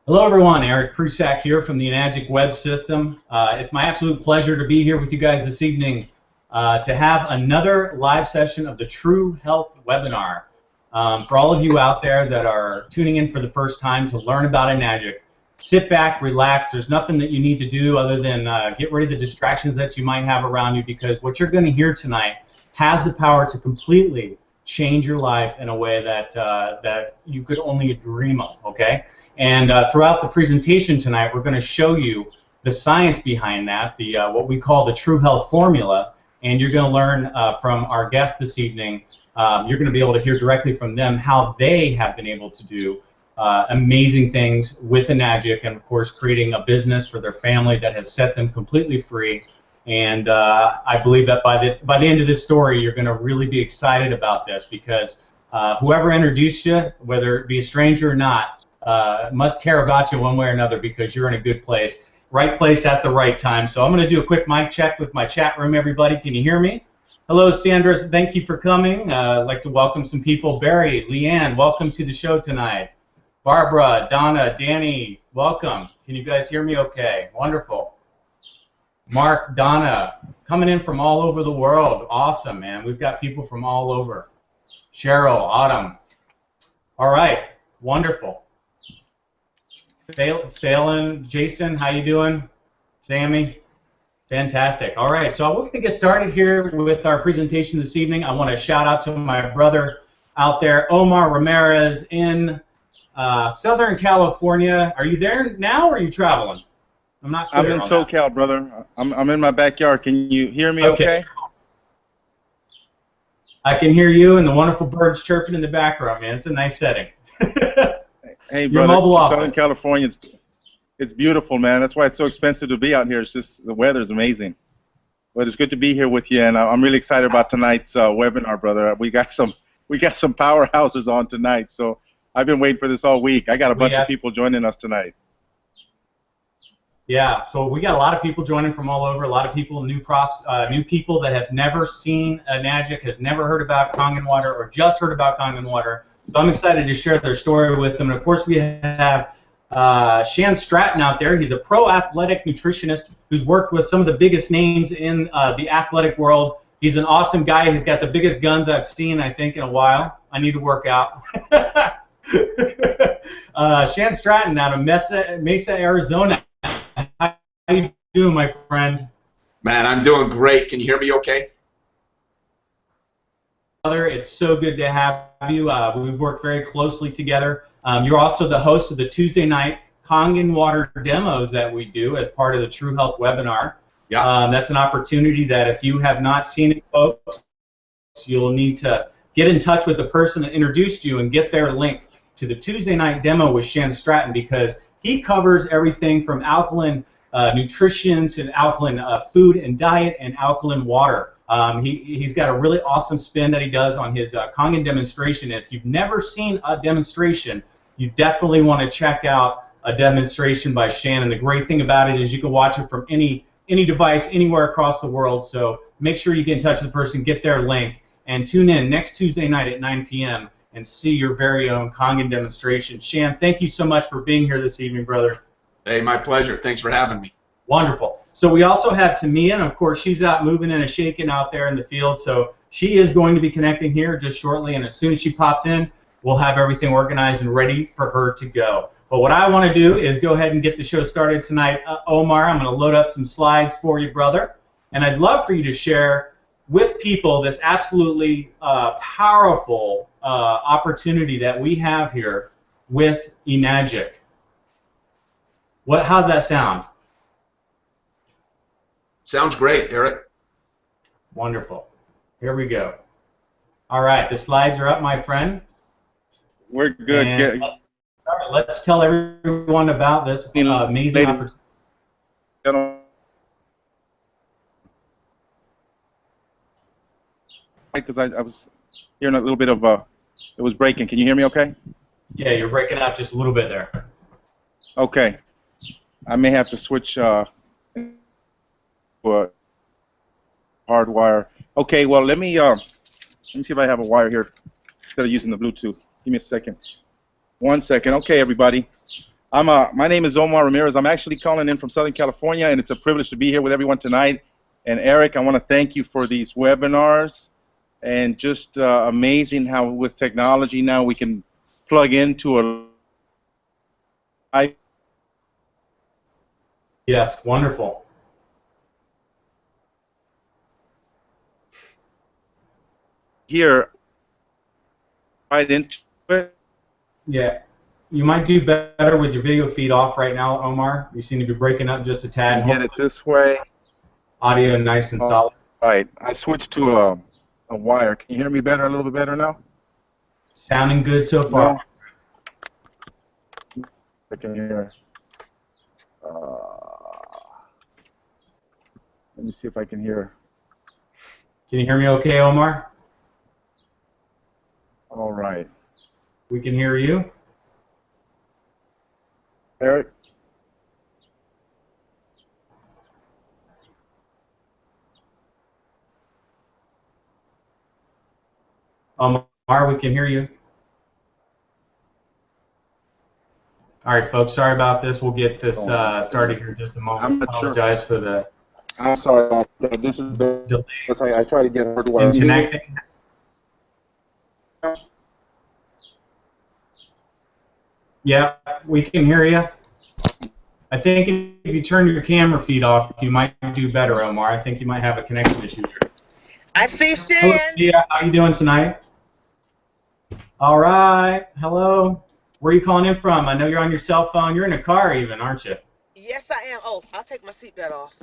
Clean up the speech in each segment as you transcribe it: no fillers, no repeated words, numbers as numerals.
Hello everyone, Eric Prusak here from the Enagic web system. It's my absolute pleasure to be here with you guys this evening to have another live session of the True Health webinar. For all of you out there that are tuning in for the first time to learn about Enagic, sit back, relax. There's nothing that you need to do other than get rid of the distractions that you might have around you, because what you're going to hear tonight has the power to completely change your life in a way that, that you could only dream of, okay? And throughout the presentation tonight, we're going to show you the science behind that, the what we call the True Health formula, and you're going to learn from our guest this evening. You're going to be able to hear directly from them how they have been able to do amazing things with Enagic, and of course creating a business for their family that has set them completely free. And I believe that by the end of this story, you're going to really be excited about this, because whoever introduced you, whether it be a stranger or not, must care about you one way or another, because you're in a good place at the right time. So I'm going to do a quick mic check with my chat room, everybody. Can you hear me? Hello, Sandra. Thank you for coming. I'd like to welcome some people. Barry, Leanne, welcome to the show tonight. Barbara, Donna, Danny, welcome. Can you guys hear me okay? Wonderful. Mark, Donna, coming in from all over the world. Awesome, man. We've got people from all over. Cheryl, Autumn. All right, wonderful. Phelan, Jason, how you doing? Sammy? Fantastic. All right, so we're going to get started here with our presentation this evening. I want to shout out to my brother out there, Omar Ramirez in Southern California. Are you there now, or are you traveling? I'm not clear. I'm in SoCal, brother. I'm in my backyard. Can you hear me okay? I can hear you and the wonderful birds chirping in the background, man. It's a nice setting. Hey, brother, Southern California, it's beautiful, man. That's why it's so expensive to be out here. It's just the weather's amazing. But it's good to be here with you, and I'm really excited about tonight's webinar, brother. We got some powerhouses on tonight, so I've been waiting for this all week. I got a bunch of people joining us tonight. Yeah, so we got a lot of people joining from all over. A lot of people, new people that have never seen Enagic, has never heard about Kangen water, or just heard about Kangen water. So I'm excited to share their story with them. And of course, we have Shan Stratton out there. He's a pro athletic nutritionist who's worked with some of the biggest names in the athletic world. He's an awesome guy. He's got the biggest guns I've seen, I think, in a while. I need to work out. Shan Stratton out of Mesa, Arizona. How you doing, my friend? Man, I'm doing great. Can you hear me okay? It's so good to have you. We've worked very closely together. You're also the host of the Tuesday night Kangen water demos that we do as part of the True Health webinar. Yeah. That's an opportunity that if you have not seen it, folks, you'll need to get in touch with the person that introduced you and get their link to the Tuesday night demo with Shan Stratton, because he covers everything from alkaline nutrition to alkaline food and diet and alkaline water. He's got a really awesome spin that he does on his Kangen demonstration. And if you've never seen a demonstration, you definitely want to check out a demonstration by Shan. And the great thing about it is you can watch it from any device anywhere across the world. So make sure you get in touch with the person, get their link, and tune in next Tuesday night at 9 p.m. and see your very own Kangen demonstration. Shan, thank you so much for being here this evening, brother. Hey, my pleasure. Thanks for having me. Wonderful. So we also have Tamia, and of course she's out moving and shaking out there in the field. So she is going to be connecting here just shortly, and as soon as she pops in, we'll have everything organized and ready for her to go. But what I want to do is go ahead and get the show started tonight. Omar, I'm going to load up some slides for you, brother, and I'd love for you to share with people this absolutely powerful opportunity that we have here with Enagic. How's that sound? Sounds great, Eric. Wonderful. Here we go. All right, the slides are up, my friend. We're good. And, all right, let's tell everyone about this amazing opportunity. Because I was hearing a little bit of it was breaking. Can you hear me okay? Yeah, you're breaking out just a little bit there. Okay. I may have to switch to a hard wire. Okay, well, let me see if I have a wire here instead of using the Bluetooth. Give me a second. 1 second. Okay, everybody. My name is Omar Ramirez. I'm actually calling in from Southern California, and it's a privilege to be here with everyone tonight. And Eric, I want to thank you for these webinars, and just amazing how with technology now we can plug into a Yes, wonderful. Here, right into it. Yeah. You might do better with your video feed off right now, Omar. You seem to be breaking up just a tad. And get it this way. Audio nice and solid. Right. I switched to a wire. Can you hear me better? A little bit better now? Sounding good so far. No? I can hear. Let me see if I can hear. Can you hear me okay, Omar? All right. We can hear you. Eric? Omar, we can hear you. All right, folks, sorry about this. We'll get this started here in just a moment. I'm not Apologize for the I'm sorry about that. This is delay I try to get her to in connecting. Yeah, we can hear you. I think if you turn your camera feed off, you might do better, Omar. I think you might have a connection issue there. I see Shan. Hello, Tamia. How you doing tonight? All right. Hello. Where are you calling in from? I know you're on your cell phone. You're in a car even, aren't you? Yes, I am. Oh, I'll take my seatbelt off.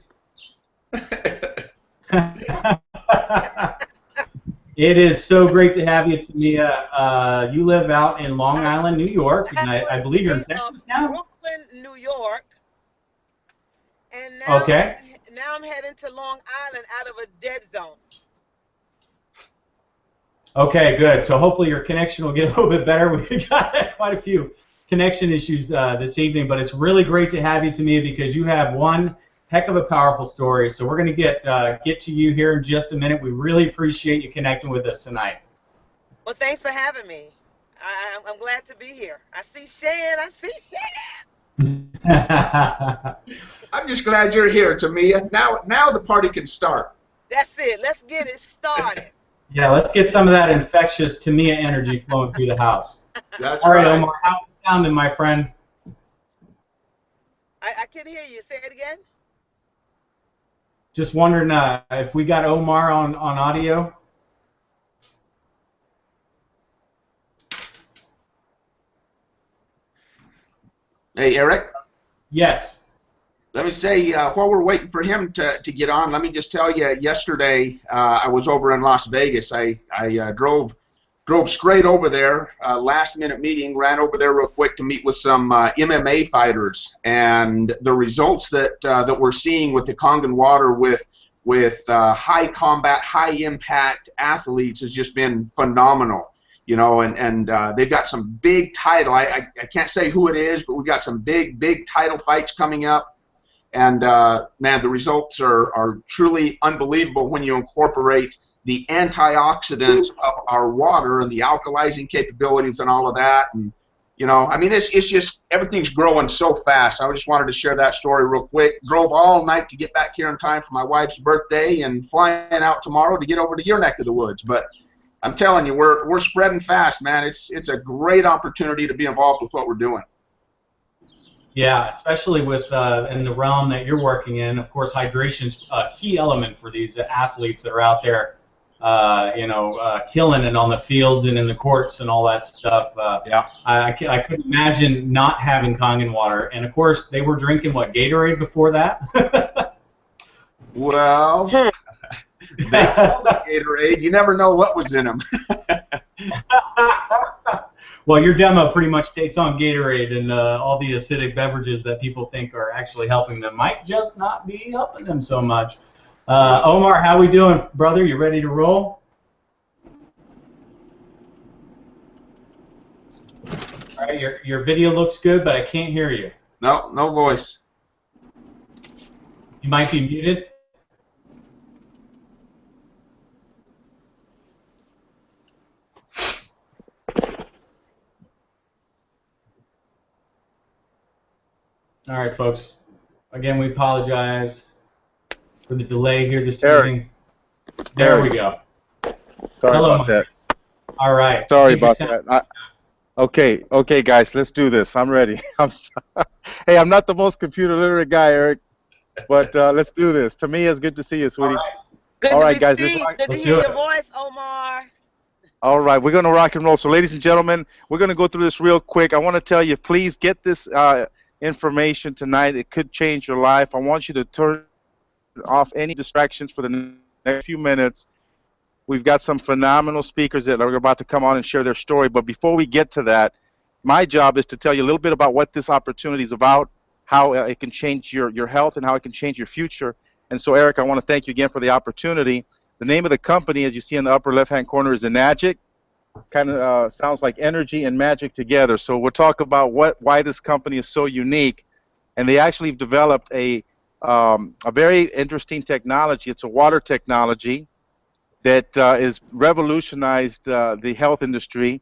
It is so great to have you, Tamia. You live out in Long Island, New York, and I believe you're in Texas now? Brooklyn, New York. And now, okay. Now I'm heading to Long Island out of a dead zone. Okay, good. So hopefully your connection will get a little bit better. We've got quite a few connection issues this evening, but it's really great to have you, Tamia, because you have one heck of a powerful story. So we're going to get to you here in just a minute. We really appreciate you connecting with us tonight. Well, thanks for having me. I'm glad to be here. I see Shan. I see Shan. I'm just glad you're here, Tamia. Now the party can start. That's it. Let's get it started. Yeah, let's get some of that infectious Tamia energy flowing through the house. That's All right, right. Omar, how's it sounding, my friend? I can't hear you. Say it again. Just wondering if we got Omar on audio. Hey, Eric? Yes. Let me say, while we're waiting for him to get on, let me just tell you, yesterday I was over in Las Vegas. I drove straight over there, last-minute meeting, ran over there real quick to meet with some MMA fighters. And the results that we're seeing with the Kangen water with high combat, high-impact athletes has just been phenomenal. You know, and they've got some big title. I can't say who it is, but we've got some big title fights coming up. And, man, the results are truly unbelievable when you incorporate the antioxidants of our water and the alkalizing capabilities and all of that. And, you know, I mean, it's just everything's growing so fast. I just wanted to share that story real quick. Drove all night to get back here in time for my wife's birthday and flying out tomorrow to get over to your neck of the woods. But I'm telling you, we're spreading fast, man. It's a great opportunity to be involved with what we're doing. Yeah, especially with in the realm that you're working in. Of course, hydration's a key element for these athletes that are out there, killing it on the fields and in the courts and all that stuff. Yeah. I couldn't imagine not having Kangen water. And of course, they were drinking what, Gatorade before that? Well, they called it Gatorade. You never know what was in them. Well, your demo pretty much takes on Gatorade, and all the acidic beverages that people think are actually helping them might just not be helping them so much. Omar, how we doing, brother? You ready to roll? All right, your video looks good, but I can't hear you. No voice. You might be muted. All right, folks. Again, we apologize for the delay here this Eric. evening. There we go. Sorry Hello, about that. All right. Sorry about that. Okay, guys, let's do this. I'm ready. I'm sorry. Hey, I'm not the most computer literate guy, Eric, but let's do this. Tamia, it's good to see you, sweetie. Good to be guys. Good to hear your voice, Omar. All right, we're going to rock and roll. So, ladies and gentlemen, we're going to go through this real quick. I want to tell you, please get this information tonight. It could change your life. I want you to turn off any distractions for the next few minutes. We've got some phenomenal speakers that are about to come on and share their story. But before we get to that, my job is to tell you a little bit about what this opportunity is about, how it can change your health, and how it can change your future. And so, Eric, I want to thank you again for the opportunity. The name of the company, as you see in the upper left-hand corner, is Enagic. Kind of sounds like energy and magic together. So we'll talk about why this company is so unique. And they actually have developed a very interesting technology. It's a water technology that has revolutionized the health industry,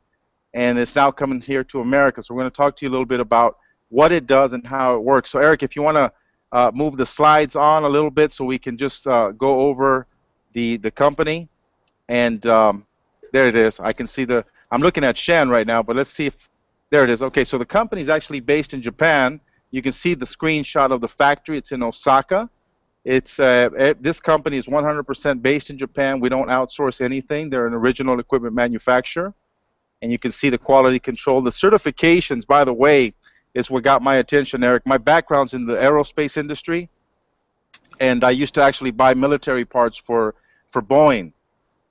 and it's now coming here to America. So we're going to talk to you a little bit about what it does and how it works. So, Eric, if you want to move the slides on a little bit so we can just go over the company. And there it is. I can see I'm looking at Shan right now, but let's see if, there it is. Okay, so the company is actually based in Japan. You can see the screenshot of the factory. It's in Osaka. It's this company is 100% based in Japan. We don't outsource anything. They're an original equipment manufacturer. And you can see the quality control. The certifications, by the way, is what got my attention, Eric. My background's in the aerospace industry, and I used to actually buy military parts for Boeing.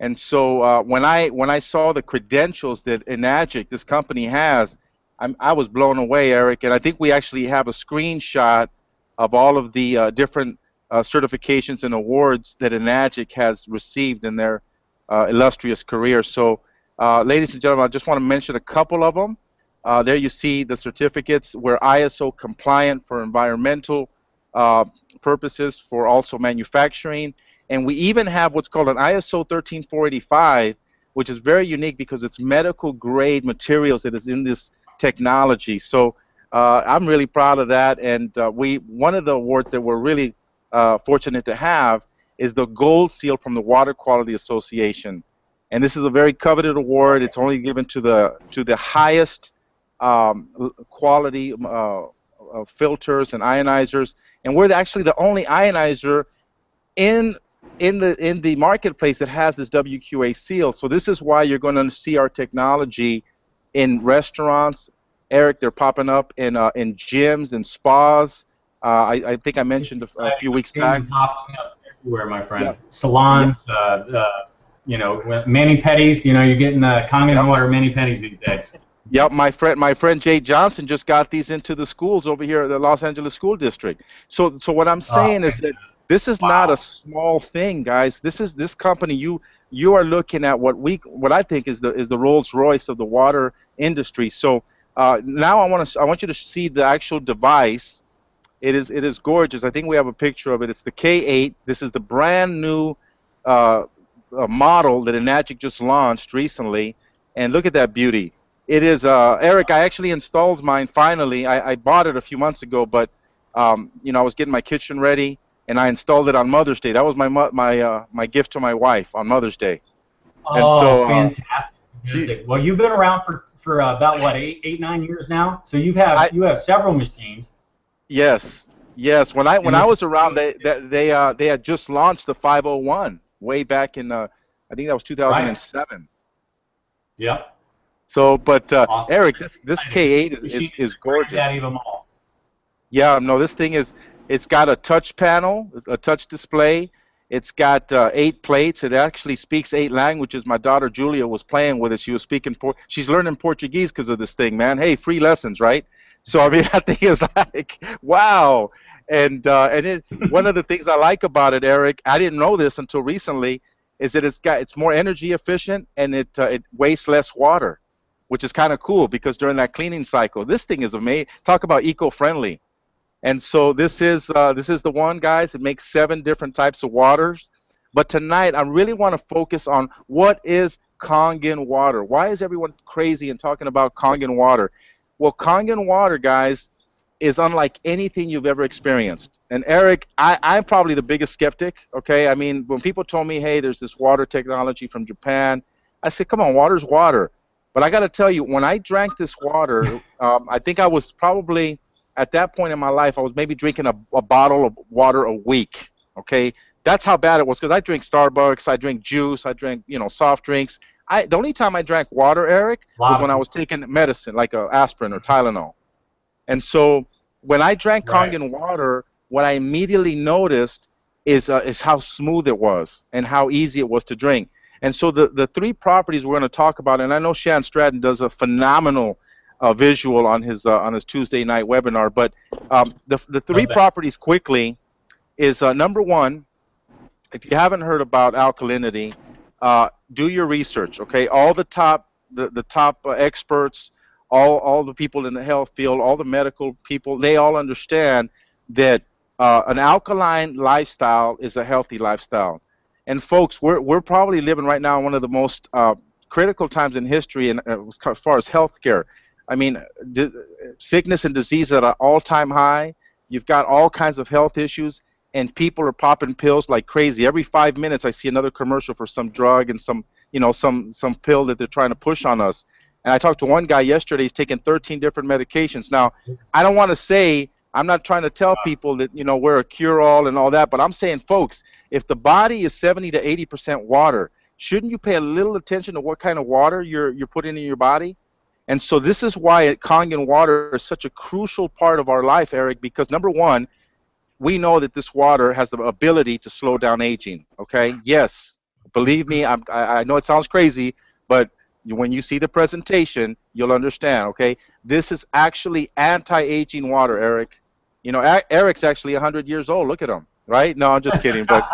And so when I saw the credentials that Enagic, this company, has, I was blown away, Eric. And I think we actually have a screenshot of all of the different certifications and awards that Enagic has received in their illustrious career. So, ladies and gentlemen, I just want to mention a couple of them. There you see the certificates. We're ISO compliant for environmental purposes, for also manufacturing. And we even have what's called an ISO 13485, which is very unique because it's medical grade materials that is in this technology. So I'm really proud of that. And one of the awards that we're really fortunate to have is the Gold Seal from the Water Quality Association. And this is a very coveted award. It's only given to the highest quality filters and ionizers. And we're actually the only ionizer in the marketplace that has this WQA seal. So this is why you're going to see our technology in restaurants. Eric, they're popping up in gyms and spas. I think I mentioned a few weeks back. Popping up everywhere, my friend. Yeah. Salons, you know, mani-pedis. You know, you're getting Kangen water mani-pedis these days. Yep, my friend Jay Johnson just got these into the schools over here at the Los Angeles School District. So what I'm saying is that this is not a small thing, guys. This company. You are looking at what I think is the Rolls Royce of the water industry. So now I want you to see the actual device. It is gorgeous. I think we have a picture of it. It's the K8. This is the brand new model that Enagic just launched recently, and look at that beauty. It is Eric. I actually installed mine finally. I bought it a few months ago, but you know, I was getting my kitchen ready, and I installed it on Mother's Day. That was my gift to my wife on Mother's Day. Oh, and so, fantastic! Well, you've been around for about what, 9 years now. So you have several machines. Yes. When I was around, they had just launched the 501 way back in I think that was 2007. Right. Yep. So, but awesome. Eric, this K8 is gorgeous. Yeah, no, this thing it's got a touch panel, a touch display. It's got 8 plates. It actually speaks 8 languages. My daughter Julia was playing with it. She was speaking she's learning Portuguese because of this thing, man. Hey, free lessons, right? So I mean, that thing is like, wow. And one of the things I like about it, Eric, I didn't know this until recently, is that it's more energy efficient and it wastes less water, which is kind of cool because during that cleaning cycle, this thing is amazing. Talk about eco-friendly. And so this is the one, guys. It makes 7 different types of waters. But tonight, I really want to focus on what is Kangen water. Why is everyone crazy and talking about Kangen water? Well, Kangen water, guys, is unlike anything you've ever experienced. And Eric, I'm probably the biggest skeptic, okay? I mean, when people told me, hey, there's this water technology from Japan, I said, come on, water's water. But I got to tell you, when I drank this water, I think I was probably, at that point in my life, I was maybe drinking a bottle of water a week, okay? That's how bad it was, because I drink Starbucks, I drink juice, I drink, you know, soft drinks. The only time I drank water, Eric, was when I was taking medicine, like aspirin or Tylenol. And so when I drank Kangen water, what I immediately noticed is how smooth it was and how easy it was to drink. And so the three properties we're going to talk about, and I know Shan Stratton does a phenomenal visual on his Tuesday night webinar, but the three properties quickly is number one, if you haven't heard about alkalinity, do your research, okay? All the top experts, all the people in the health field, all the medical people, they all understand that an alkaline lifestyle is a healthy lifestyle. And folks, we're probably living right now one of the most critical times in history as far as healthcare. I mean, sickness and disease at an all-time high. You've got all kinds of health issues, and people are popping pills like crazy. Every 5 minutes, I see another commercial for some drug and some pill that they're trying to push on us. And I talked to one guy yesterday. He's taking 13 different medications. Now, I don't want to say, I'm not trying to tell people that, you know, we're a cure-all and all that, but I'm saying, folks, if the body is 70 to 80% water, shouldn't you pay a little attention to what kind of water you're putting in your body? And so this is why Kangen water is such a crucial part of our life, Eric, because number one, we know that this water has the ability to slow down aging, okay? Yes, believe me, I know it sounds crazy, but when you see the presentation, you'll understand, okay? This is actually anti-aging water, Eric. You know, Eric's actually 100 years old. Look at him, right? No, I'm just kidding. But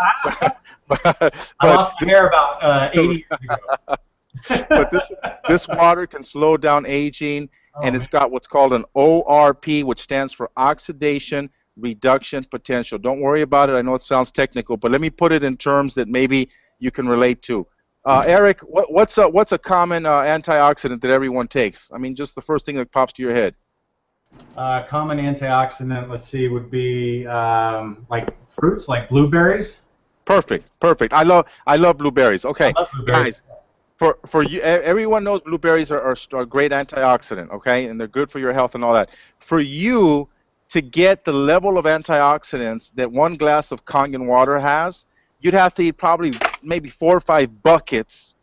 I lost my hair about 80 years ago. But this water can slow down aging, and it's got what's called an ORP, which stands for oxidation reduction potential. Don't worry about it. I know it sounds technical, but let me put it in terms that maybe you can relate to. Eric, what's a common antioxidant that everyone takes? I mean, just the first thing that pops to your head. Common antioxidant, let's see, would be like fruits, like blueberries. Perfect. I love blueberries. Okay, I love blueberries. Guys, for you, everyone knows blueberries are a great antioxidant, okay, and they're good for your health and all that. For you to get the level of antioxidants that one glass of Kangen water has, you'd have to eat probably maybe 4 or 5 buckets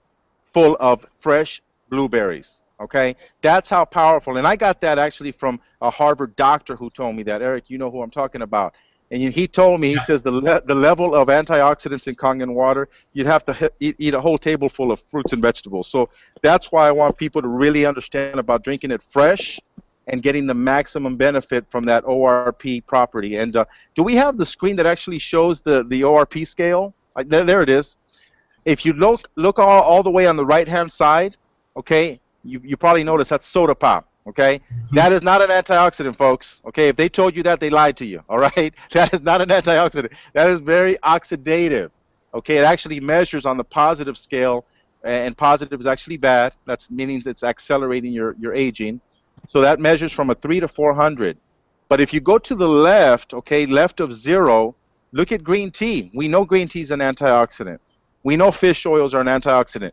full of fresh blueberries, okay? That's how powerful. And I got that actually from a Harvard doctor who told me that. Eric, you know who I'm talking about. And he told me, he says the level of antioxidants in Kangen water, you'd have to eat a whole table full of fruits and vegetables. So that's why I want people to really understand about drinking it fresh and getting the maximum benefit from that ORP property. And do we have the screen that actually shows the ORP scale? There it is. If you look all the way on the right-hand side, okay, you probably notice that's soda pop, okay? Mm-hmm. That is not an antioxidant, folks, okay? If they told you that, they lied to you, all right? That is not an antioxidant. That is very oxidative, okay? It actually measures on the positive scale, and positive is actually bad. That's meaning it's accelerating your aging. So that measures from a 3 to 400. But if you go to the left, okay, left of 0, look at green tea. We know green tea is an antioxidant. We know fish oils are an antioxidant.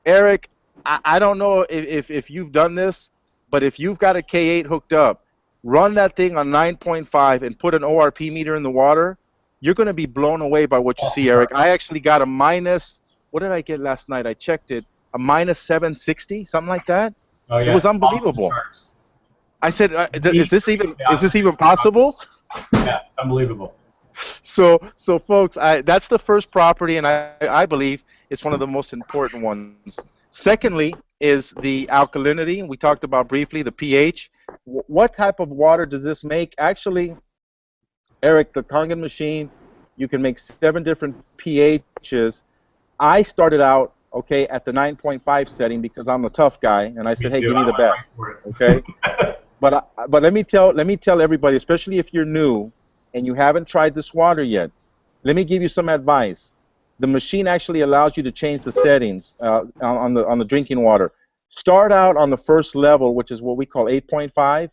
Eric, I don't know if you've done this, but if you've got a K8 hooked up, run that thing on 9.5 and put an ORP meter in the water, you're going to be blown away by what you see, Eric. I actually got a minus, what did I get last night? I checked it, a minus 760, something like that. Oh, yeah. It was unbelievable. I said, is this even possible? Yeah, it's unbelievable. So folks, that's the first property, and I believe it's one of the most important ones. Secondly is the alkalinity. We talked about briefly the pH. What type of water does this make? Actually, Eric, the Kangen machine, you can make 7 different pHs. I started out, okay, at the 9.5 setting because I'm a tough guy, and I said, hey, give me the best, okay? But let me tell everybody, especially if you're new and you haven't tried this water yet, let me give you some advice. The machine actually allows you to change the settings on the drinking water. Start out on the first level, which is what we call 8.5.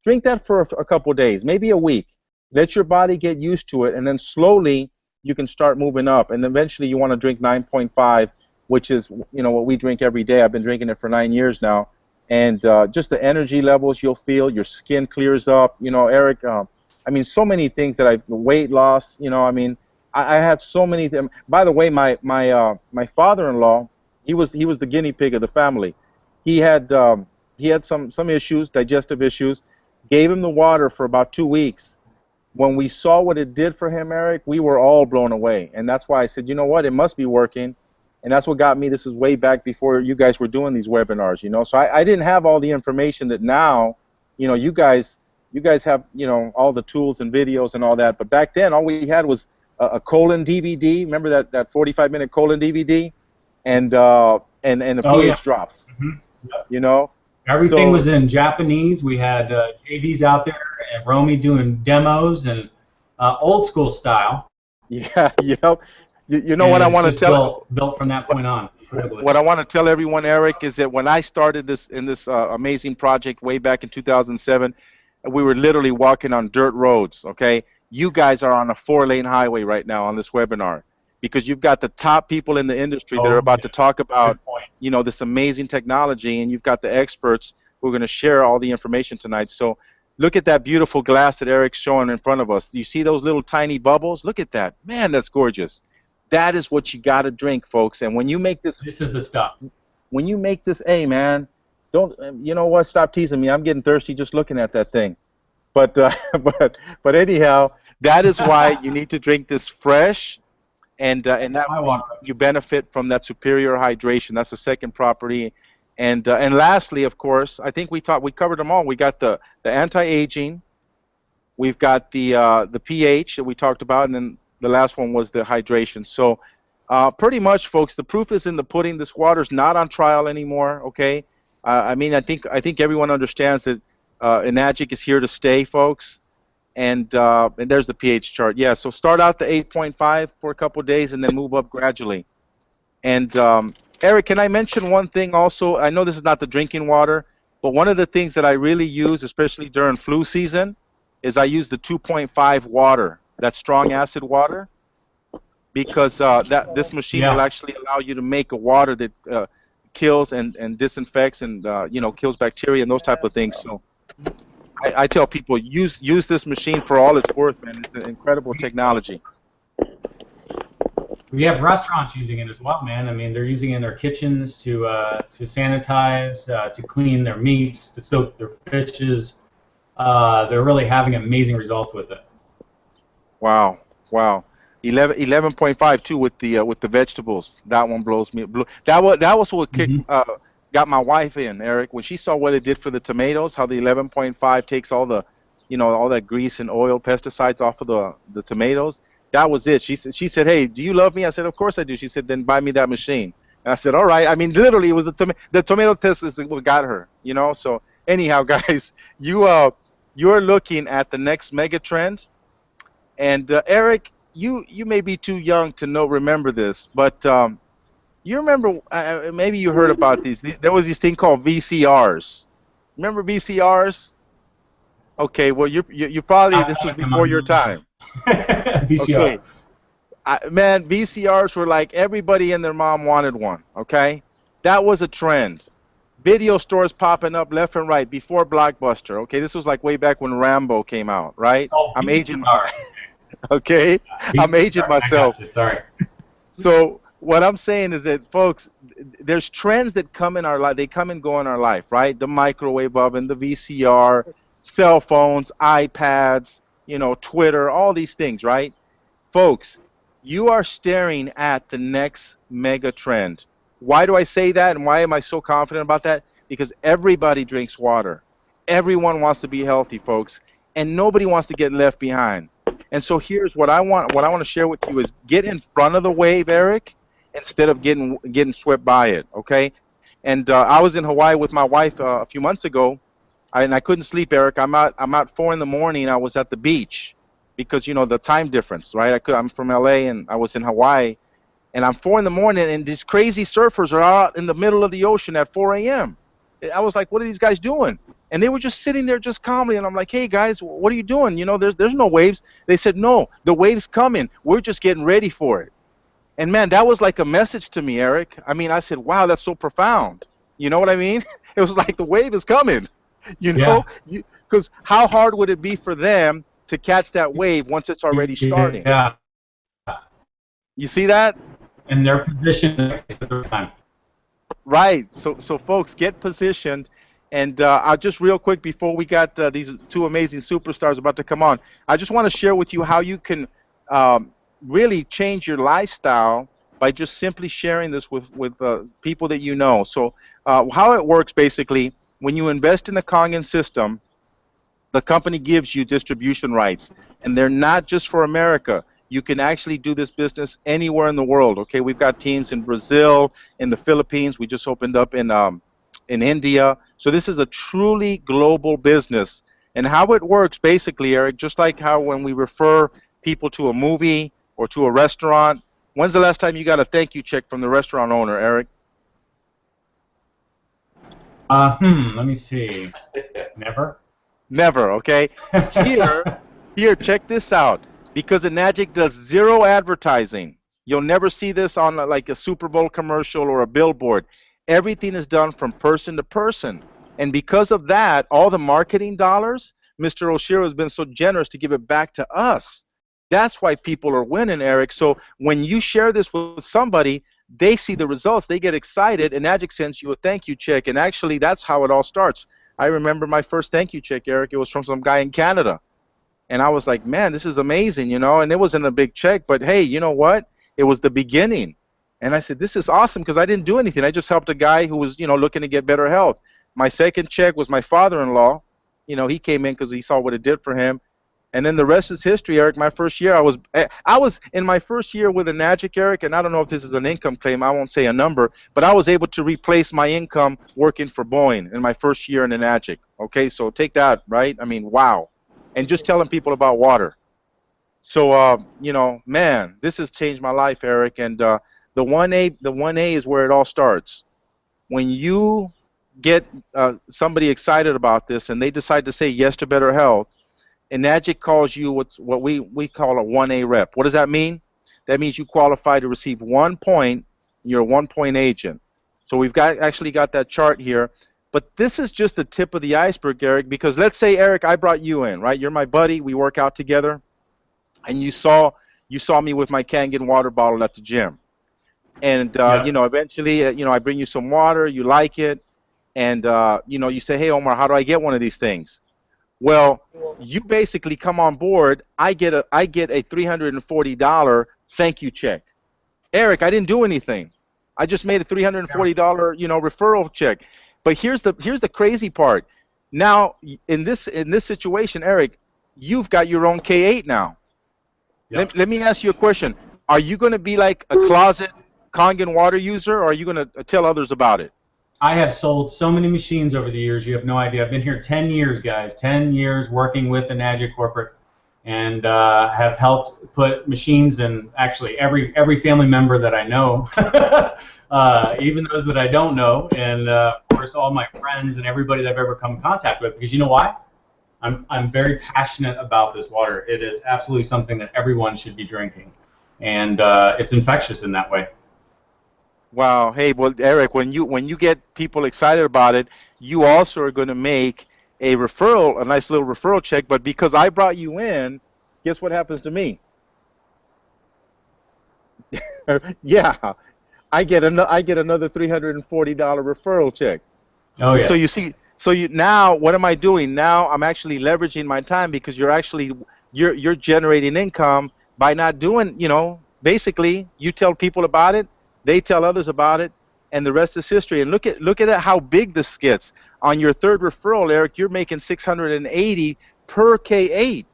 drink that for a couple days, maybe a week. Let your body get used to it, and then slowly you can start moving up. And eventually you want to drink 9.5, which is, you know, what we drink every day. I've been drinking it for 9 years now. And just the energy levels you'll feel, your skin clears up. You know, Eric, I mean, so many things that weight loss, you know, I mean, I had so many. By the way, my father-in-law, he was the guinea pig of the family. He had some issues, digestive issues. Gave him the water for about 2 weeks. When we saw what it did for him, Eric, we were all blown away. And that's why I said, you know what, it must be working. And that's what got me. This is way back before you guys were doing these webinars, you know. So I didn't have all the information that now, you know, you guys have, you know, all the tools and videos and all that. But back then, all we had was a colon DVD. Remember that 45-minute colon DVD, and the pH drops. Mm-hmm. Yep. You know, everything was in Japanese. We had JVs out there and Romy doing demos and old school style. Yeah. Yep. You know what I want to tell? Built from that point on. What I want to tell everyone, Eric, is that when I started this amazing project way back in 2007, we were literally walking on dirt roads. Okay, you guys are on a 4-lane highway right now on this webinar, because you've got the top people in the industry that are about to talk about, you know, this amazing technology, and you've got the experts who are going to share all the information tonight. So look at that beautiful glass that Eric's showing in front of us. Do you see those little tiny bubbles? Look at that. Man, that's gorgeous. That is what you got to drink, folks. And when you make this... This is the stuff. When you make this, hey, man, don't... You know what? Stop teasing me. I'm getting thirsty just looking at that thing. But anyhow, that is why you need to drink this fresh, and that you benefit from that superior hydration. That's the second property. And lastly, of course, I think we covered them all. We got the anti-aging. We've got the pH that we talked about, and then the last one was the hydration. So pretty much, folks, the proof is in the pudding. This water's not on trial anymore, okay? I mean, I think everyone understands that Enagic is here to stay, folks. And there's the pH chart. Yeah, so start out the 8.5 for a couple of days and then move up gradually. And Eric, can I mention one thing also? I know this is not the drinking water, but one of the things that I really use, especially during flu season, is I use the 2.5 water. That strong acid water, because this machine will actually allow you to make a water that kills and disinfects and you know, kills bacteria and those type of things. So I tell people, use this machine for all it's worth, man. It's an incredible technology. We have restaurants using it as well, man. I mean, they're using it in their kitchens to sanitize, to clean their meats, to soak their fishes. They're really having amazing results with it. Wow, wow. 11.5 too with the vegetables. That one blows me. That was what got my wife in, Eric, when she saw what it did for the tomatoes. How the 11.5 takes all the, you know, all that grease and oil, pesticides off of the tomatoes. That was it. She said, "Hey, do you love me?" I said, "Of course I do." She said, "Then buy me that machine." And I said, "All right." I mean, literally, it was the tomato test is what got her. You know. So anyhow, guys, you're looking at the next mega trend. And Eric, you may be too young to remember this, but you remember, maybe you heard about these. There was this thing called VCRs. Remember VCRs? Okay, well you probably, this was before your time. VCR. Okay. Man, VCRs were like everybody and their mom wanted one. Okay, that was a trend. Video stores popping up left and right before Blockbuster. Okay, this was like way back when Rambo came out, right? Oh, I'm aging. Okay, I'm aging myself. Sorry. So what I'm saying is that, folks, there's trends that come in our life. They come and go in our life, right? The microwave oven, the VCR, cell phones, iPads, you know, Twitter, all these things, right? Folks, you are staring at the next mega trend. Why do I say that, and why am I so confident about that? Because everybody drinks water. Everyone wants to be healthy, folks, and nobody wants to get left behind. And so here's what I want to share with you is get in front of the wave, Eric, instead of getting swept by it, okay? And I was in Hawaii with my wife a few months ago, and I couldn't sleep, Eric. I'm out 4 in the morning. I was at the beach because, you know, the time difference, right? I'm from LA, and I was in Hawaii, and I'm 4 in the morning, and these crazy surfers are out in the middle of the ocean at 4 a.m. I was like, what are these guys doing? And they were just sitting there just calmly, and I'm like, hey, guys, what are you doing? You know, there's no waves. They said, no, the wave's coming. We're just getting ready for it. And, man, that was like a message to me, Eric. I mean, I said, wow, that's so profound. You know what I mean? It was like the wave is coming, you know? Because how hard would it be for them to catch that wave once it's already starting? Yeah. You see that? And their position at the time. Right. So folks, get positioned. And I'll just real quick before we got these two amazing superstars about to come on, I just want to share with you how you can really change your lifestyle by just simply sharing this with people that you know. So how it works basically, when you invest in the Kangen system, the company gives you distribution rights, and they're not just for America. You can actually do this business anywhere in the world. Okay, we've got teams in Brazil, in the Philippines. We just opened up in India. So this is a truly global business. And how it works basically, Eric, just like how when we refer people to a movie or to a restaurant, when's the last time you got a thank you check from the restaurant owner, Eric? Let me see. Never. Never, okay? Here, check this out. Because Enagic does zero advertising. You'll never see this on like a Super Bowl commercial or a billboard. Everything is done from person to person. And because of that, all the marketing dollars, Mr. Oshiro has been so generous to give it back to us. That's why people are winning, Eric. So when you share this with somebody, they see the results, they get excited, and Enagic sends you a thank you check. And actually, that's how it all starts. I remember my first thank you check, Eric. It was from some guy in Canada. And I was like, man, this is amazing, you know. And it wasn't a big check, but hey, you know what? It was the beginning. And I said, this is awesome because I didn't do anything. I just helped a guy who was, you know, looking to get better health. My second check was my father-in-law. You know, he came in because he saw what it did for him. And then the rest is history, Eric. My first year, I was in my first year with Enagic, Eric, and I don't know if this is an income claim. I won't say a number, but I was able to replace my income working for Boeing in my first year in Enagic. Okay, so take that, right? I mean, wow. And just telling people about water. So, you know, man, this has changed my life, Eric. And the 1A is where it all starts. When you get somebody excited about this and they decide to say yes to better health, Enagic calls you what we call a 1A rep. What does that mean? That means you qualify to receive 1 point. You're a 1-point agent. So we've actually got that chart here. But this is just the tip of the iceberg, Eric, because let's say, Eric, I brought you in, right? You're my buddy. We work out together. And you saw me with my Kangen water bottle at the gym. And, you know, eventually, you know, I bring you some water. You like it. And, you know, you say, hey, Omar, how do I get one of these things? Well, you basically come on board. I get a $340 thank you check. Eric, I didn't do anything. I just made a $340 you know, referral check. But here's the crazy part. Now in this situation, Eric, you've got your own K8 now. Yep. Let me ask you a question. Are you going to be like a closet Kangen water user, or are you going to tell others about it? I have sold so many machines over the years, you have no idea. I've been here 10 years, guys, 10 years working with Enagic Corporate, and have helped put machines in actually every family member that I know, even those that I don't know, and of course all my friends and everybody that I've ever come in contact with, because you know why? I'm very passionate about this water. It is absolutely something that everyone should be drinking, and it's infectious in that way. Wow. Hey, well, Eric, when you get people excited about it, you also are going to make a referral, a nice little referral check. But because I brought you in, guess what happens to me? Yeah, I get another $340 referral check. Oh yeah. So you see, now what am I doing? Now I'm actually leveraging my time, because you're generating income by not doing, you know, basically you tell people about it. They tell others about it, and the rest is history. And look at how big this gets. On your third referral, Eric, you're making $680 per K8.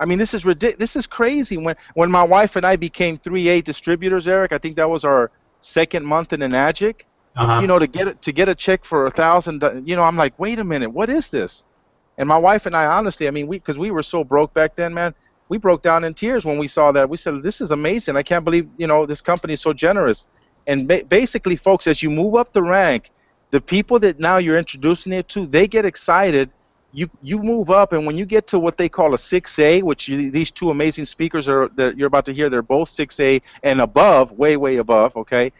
I mean, this is ridiculous. This is crazy. When my wife and I became 3A distributors, Eric, I think that was our second month in Enagic. You know, to get a check for $1,000. You know, I'm like, wait a minute, what is this? And my wife and I, honestly, I mean, because we were so broke back then, man, we broke down in tears when we saw that. We said, this is amazing. I can't believe, you know, this company is so generous. And basically, folks, as you move up the rank, the people that now you're introducing it to, they get excited. You move up, and when you get to what they call a 6A, which these two amazing speakers that you're about to hear, they're both 6A and above, way above. Okay,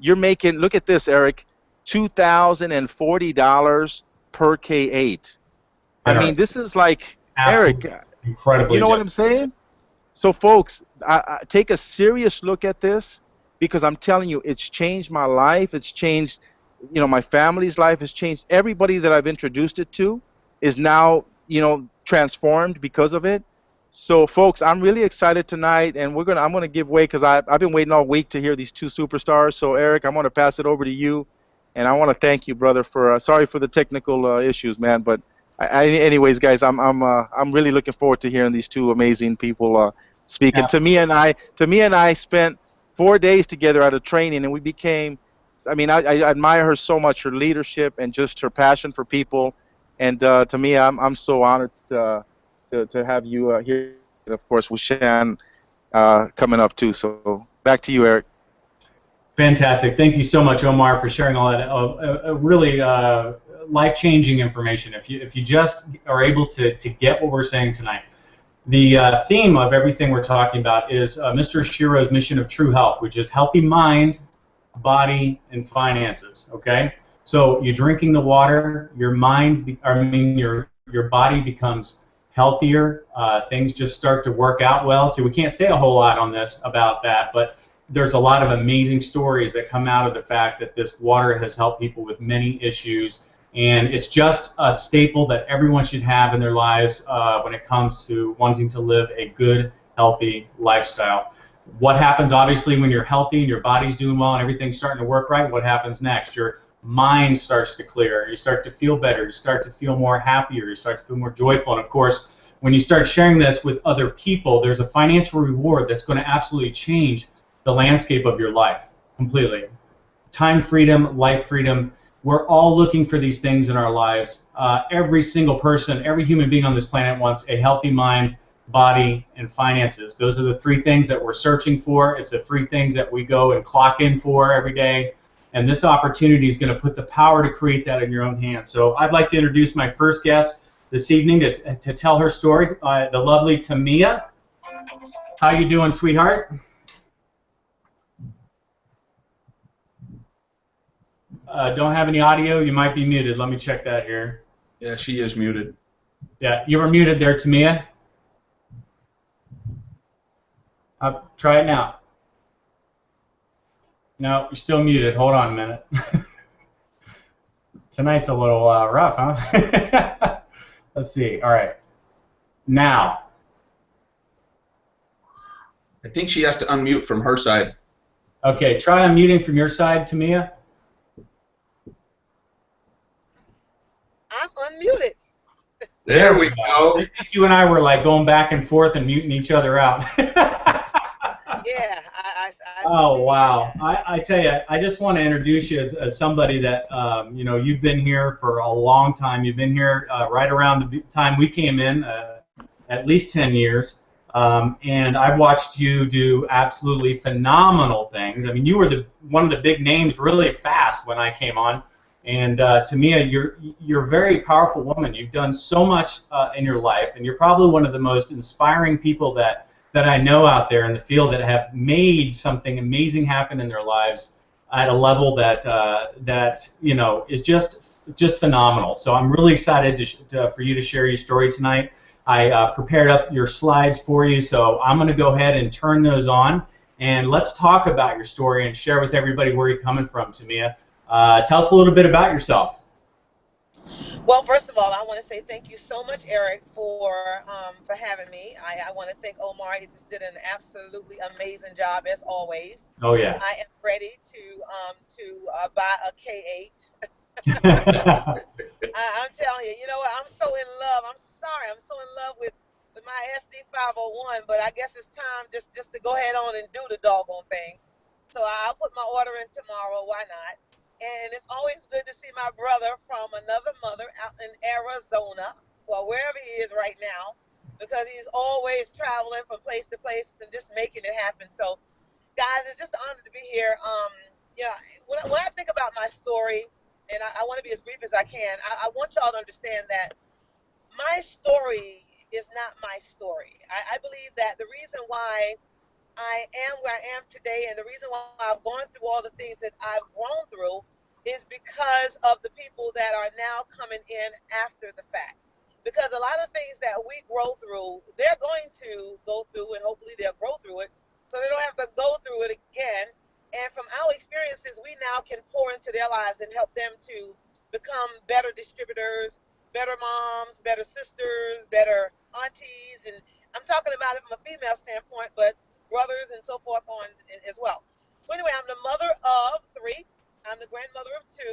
you're making, look at this, Eric, $2,040 per K8. I mean, this is like, absolutely, Eric, incredibly. You know what I'm saying? So, folks, I take a serious look at this, because I'm telling you, it's changed my life. It's changed, my family's life. Has changed. Everybody that I've introduced it to is now, transformed because of it. So, folks, I'm really excited tonight, and I'm gonna give way, because I've been waiting all week to hear these two superstars. So, Eric, I'm gonna pass it over to you, and I want to thank you, brother, for sorry for the technical issues, man. But anyways, guys, I'm really looking forward to hearing these two amazing people speak. And Tamia and I spent 4 days together at a training, and we became. I mean, I admire her so much, her leadership and just her passion for people. And Tamia, I'm so honored to have you here. And of course, with Shan coming up too. So back to you, Eric. Fantastic. Thank you so much, Omar, for sharing all that really life-changing information. If you just are able to get what we're saying tonight. The theme of everything we're talking about is Mr. Shiro's mission of true health, which is healthy mind, body, and finances. Okay, so you're drinking the water, your body becomes healthier. Things just start to work out well. So we can't say a whole lot on this about that, but there's a lot of amazing stories that come out of the fact that this water has helped people with many issues. And it's just a staple that everyone should have in their lives when it comes to wanting to live a good, healthy lifestyle. What happens, obviously, when you're healthy and your body's doing well and everything's starting to work right? What happens next? Your mind starts to clear. You start to feel better. You start to feel more happier. You start to feel more joyful. And, of course, when you start sharing this with other people, there's a financial reward that's going to absolutely change the landscape of your life completely. Time freedom, life freedom. We're all looking for these things in our lives. Every single person, every human being on this planet wants a healthy mind, body, and finances. Those are the three things that we're searching for. It's the three things that we go and clock in for every day. And this opportunity is going to put the power to create that in your own hands. So I'd like to introduce my first guest this evening to tell her story, the lovely Tamia. How you doing, sweetheart? Don't have any audio. You might be muted. Let me check that here. Yeah, she is muted. Yeah, you were muted there, Tamia. Try it now. No, you're still muted. Hold on a minute. Tonight's a little rough, huh? Let's see. All right. Now. I think she has to unmute from her side. Okay, try unmuting from your side, Tamia. I'm unmuted. There we go. I think you and I were like going back and forth and muting each other out. Yeah. Oh, wow. I tell you, I just want to introduce you as somebody that, you've been here for a long time. You've been here right around the time we came in, at least 10 years. And I've watched you do absolutely phenomenal things. I mean, you were one of the big names really fast when I came on. And Tamia, you're a very powerful woman. You've done so much in your life, and you're probably one of the most inspiring people that I know out there in the field that have made something amazing happen in their lives at a level that is just phenomenal. So I'm really excited for you to share your story tonight. I prepared up your slides for you, so I'm going to go ahead and turn those on, and let's talk about your story and share with everybody where you're coming from, Tamia. Tell us a little bit about yourself. Well, first of all, I want to say thank you so much, Eric, for having me. I want to thank Omar. He just did an absolutely amazing job as always. Oh yeah. I am ready to buy a K8. I'm telling you, you know what? I'm so in love. I'm sorry, I'm so in love with my SD501, but I guess it's time just to go ahead on and do the doggone thing. So I'll put my order in tomorrow. Why not? And it's always good to see my brother from another mother out in Arizona, well, wherever he is right now, because he's always traveling from place to place and just making it happen. So, guys, it's just an honor to be here. When I think about my story, and I want to be as brief as I can. I want y'all to understand that my story is not my story. I believe that the reason why I am where I am today, and the reason why I've gone through all the things that I've grown through is because of the people that are now coming in after the fact. Because a lot of things that we grow through, they're going to go through, and hopefully they'll grow through it, so they don't have to go through it again. And from our experiences, we now can pour into their lives and help them to become better distributors, better moms, better sisters, better aunties, and I'm talking about it from a female standpoint, but brothers and so forth on as well. So anyway, I'm the mother of 3. I'm the grandmother of 2.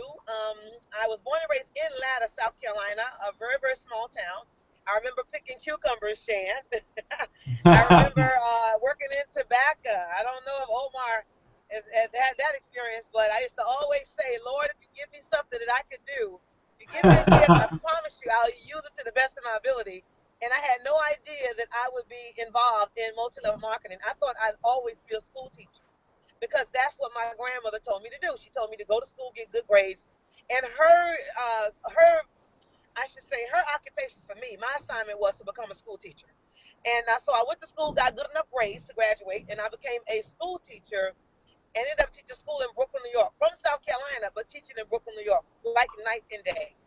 I was born and raised in Latta, South Carolina, a very, very small town. I remember picking cucumbers, Shan. I remember working in tobacco. I don't know if Omar has had that experience, but I used to always say, Lord, if you give me something that I could do, if you give me a gift, I promise you I'll use it to the best of my ability. And I had no idea that I would be involved in multi-level marketing. I thought I'd always be a school teacher because that's what my grandmother told me to do. She told me to go to school, get good grades. And I should say, her occupation for me, my assignment was to become a school teacher. And so I went to school, got good enough grades to graduate, and I became a school teacher. Ended up teaching school in Brooklyn, New York, from South Carolina, but teaching in Brooklyn, New York, like night and day.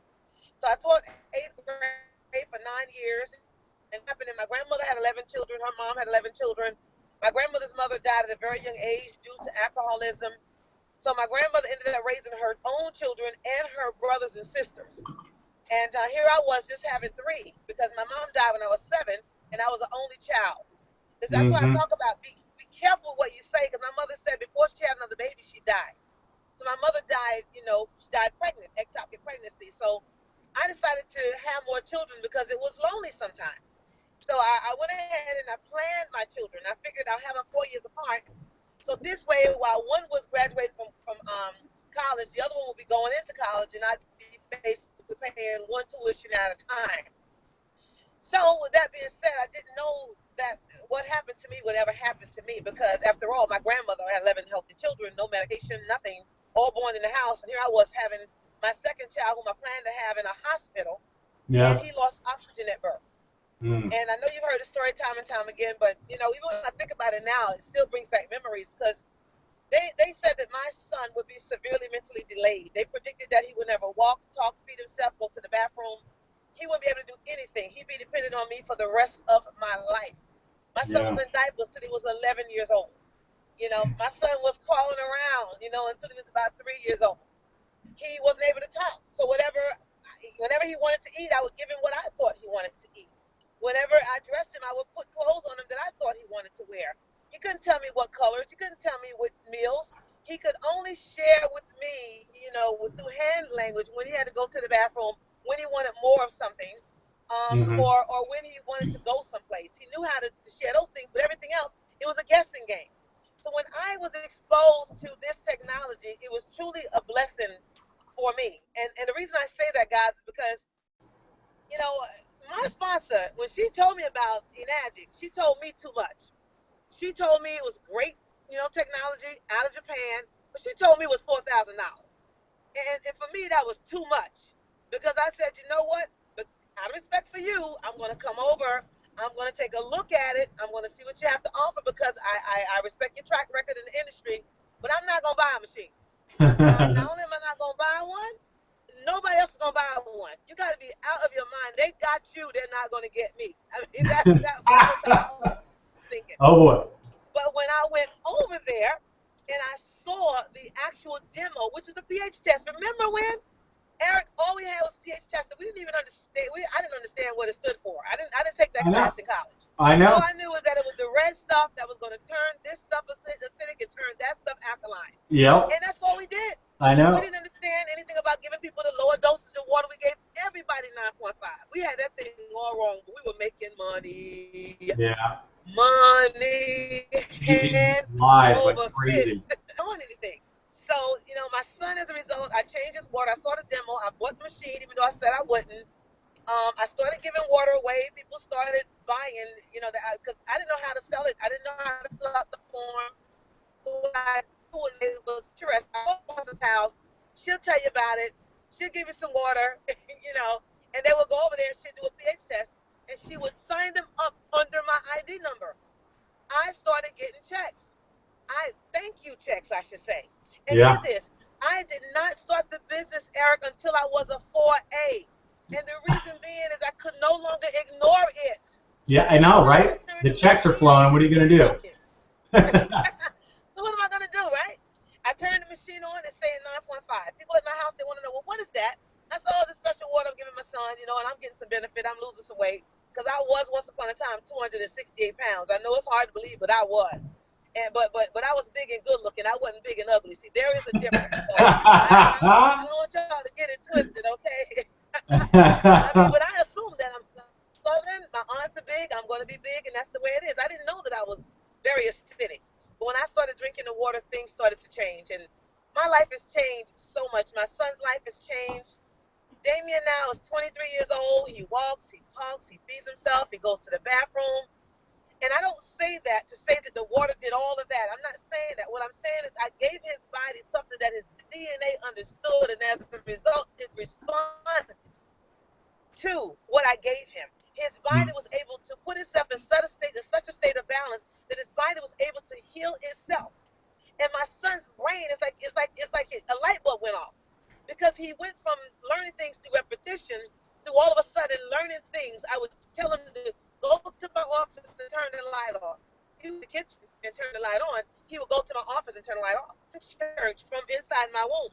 So I taught 8th grade for 9 years. And happened, and my grandmother had 11 children. Her mom had 11 children. My grandmother's mother died at a very young age due to alcoholism. So my grandmother ended up raising her own children and her brothers and sisters. And here I was just having 3 because my mom died when I was 7, and I was the only child. Because that's why I talk about be careful what you say, because my mother said before she had another baby, she died. So my mother died, she died pregnant, ectopic pregnancy. So I decided to have more children because it was lonely sometimes. So I went ahead and I planned my children. I figured I'll have them 4 years apart. So this way, while one was graduating from college, the other one will be going into college, and I'd be faced with paying one tuition at a time. So with that being said, I didn't know that what happened to me would ever happen to me because, after all, my grandmother had 11 healthy children, no medication, nothing, all born in the house. And here I was having my second child, whom I planned to have in a hospital, and he lost oxygen at birth. And I know you've heard the story time and time again, but, even when I think about it now, it still brings back memories because they said that my son would be severely mentally delayed. They predicted that he would never walk, talk, feed himself, go to the bathroom. He wouldn't be able to do anything. He'd be dependent on me for the rest of my life. My son was in diapers till he was 11 years old. My son was crawling around, until he was about 3 years old. He wasn't able to talk. So whenever he wanted to eat, I would give him what I thought he wanted to eat. Whenever I dressed him, I would put clothes on him that I thought he wanted to wear. He couldn't tell me what colors. He couldn't tell me what meals. He could only share with me, through hand language when he had to go to the bathroom, when he wanted more of something, or when he wanted to go someplace. He knew how to share those things, but everything else, it was a guessing game. So when I was exposed to this technology, it was truly a blessing for me. And the reason I say that, guys, is because, my sponsor, when she told me about Enagic, she told me too much. She told me it was great, technology out of Japan, but she told me it was $4,000. And for me, that was too much because I said, you know what? But out of respect for you, I'm going to come over. I'm going to take a look at it. I'm going to see what you have to offer because I respect your track record in the industry, but I'm not going to buy a machine. Not only am I not going to buy one, nobody else is going to buy one. You got to be out of your mind. They got you. They're not going to get me. I mean, that was how I was thinking. Oh, boy. But when I went over there and I saw the actual demo, which is the pH test, remember when, Eric, all we had was pH test, and we didn't even understand. I didn't understand what it stood for. I didn't take that class in college. I know. All I knew was that it was the red stuff that was going to turn this stuff acidic and turn that stuff alkaline. Yep. And that's all we did. I know. We didn't understand anything about giving people the lower doses of water. We gave everybody 9.5. We had that thing all wrong, but we were making money. Yeah. Money hand over fist on anything. So, my son, as a result, I changed his water. I saw the demo. I bought the machine, even though I said I wouldn't. I started giving water away. People started buying, because I didn't know how to sell it. I didn't know how to fill out the forms. So what I do when it was interesting, I go to his house. She'll tell you about it. she'd give you some water, you know, and they would go over there and she'd do a pH test, and she would sign them up under my ID number. I started getting checks. Thank you checks, I should say. And Yeah. get this, I did not start the business, Eric, until I was a 4A. And the reason being is I could no longer ignore it. Yeah, I know, right? The checks are flowing. What are you going to do? So what am I going to do, right? I turn the machine on and say 9.5. People at my house, they want to know, well, what is that? I said, oh, the special water I'm giving my son, you know, and I'm getting some benefit. I'm losing some weight. Because I was, once upon a time, 268 pounds. I know it's hard to believe, but I was. But I was big and good looking. I wasn't big and ugly. See, there is a difference. So I don't want y'all to get it twisted, okay? But I assume that I'm Southern. My aunts are big. I'm going to be big, and that's the way it is. I didn't know that I was very acidic. But when I started drinking the water, things started to change, and my life has changed so much. My son's life has changed. Damien now is 23 years old. He walks, he talks, he feeds himself, he goes to the bathroom. And I don't say that to say that the water did all of that. I'm not saying that. What I'm saying is I gave his body something that his DNA understood, and as a result, it responded to what I gave him. His body was able to put itself in such a state of balance that his body was able to heal itself. And my son's brain is like it's like a light bulb went off, because he went from learning things through repetition to all of a sudden learning things. I would tell him to go to my office and turn the light off. He would go to the kitchen and turn the light on. He would go to my office and turn the light off. Church from inside my womb.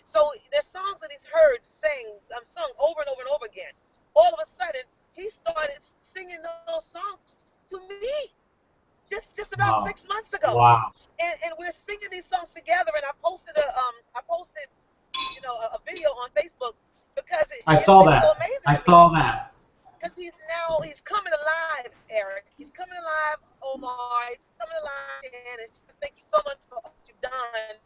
So there's songs that he's heard sung over and over and over again. All of a sudden, he started singing those songs to me just about 6 months ago. Wow. And we're singing these songs together. And I posted a video on Facebook because I saw that. so amazing. I saw that. Because he's coming alive, Eric. He's coming alive, Omar. He's coming alive, and thank you so much for what you've done.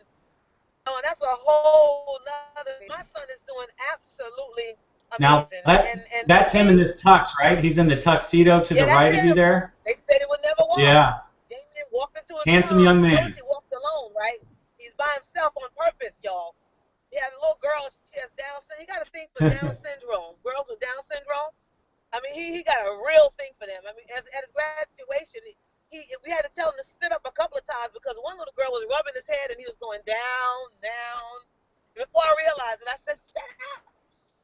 Oh, and that's a whole nother thing. My son is doing absolutely amazing. Now, that's him in this tux, right? He's in the tuxedo to the right of you there. They said it would never walk. Yeah. Damien walked into his handsome car. young man. He walked alone, right? He's by himself on purpose, y'all. He has a little girl. She has Down syndrome. He got a thing for Down syndrome. Girls with Down syndrome. I mean, he got a real thing for them. I mean, at his graduation, we had to tell him to sit up a couple of times because one little girl was rubbing his head and he was going down, down. And before I realized it, I said, "Sit up,"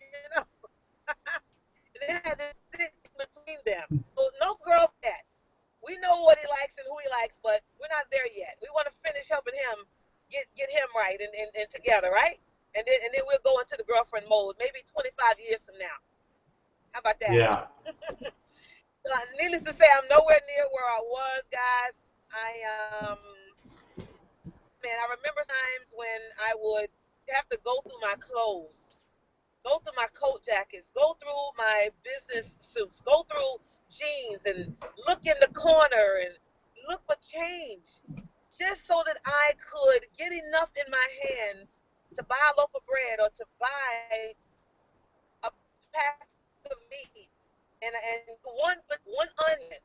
you know. And they had to sit between them. So no girl yet. We know what he likes and who he likes, but we're not there yet. We want to finish helping him get him right and together, right? And then we'll go into the girlfriend mode, maybe 25 years from now. How about that? Yeah. Needless to say, I'm nowhere near where I was, guys. I remember times when I would have to go through my clothes, go through my coat jackets, go through my business suits, go through jeans and look in the corner and look for change, just so that I could get enough in my hands to buy a loaf of bread or to buy a pack of meat and one onion,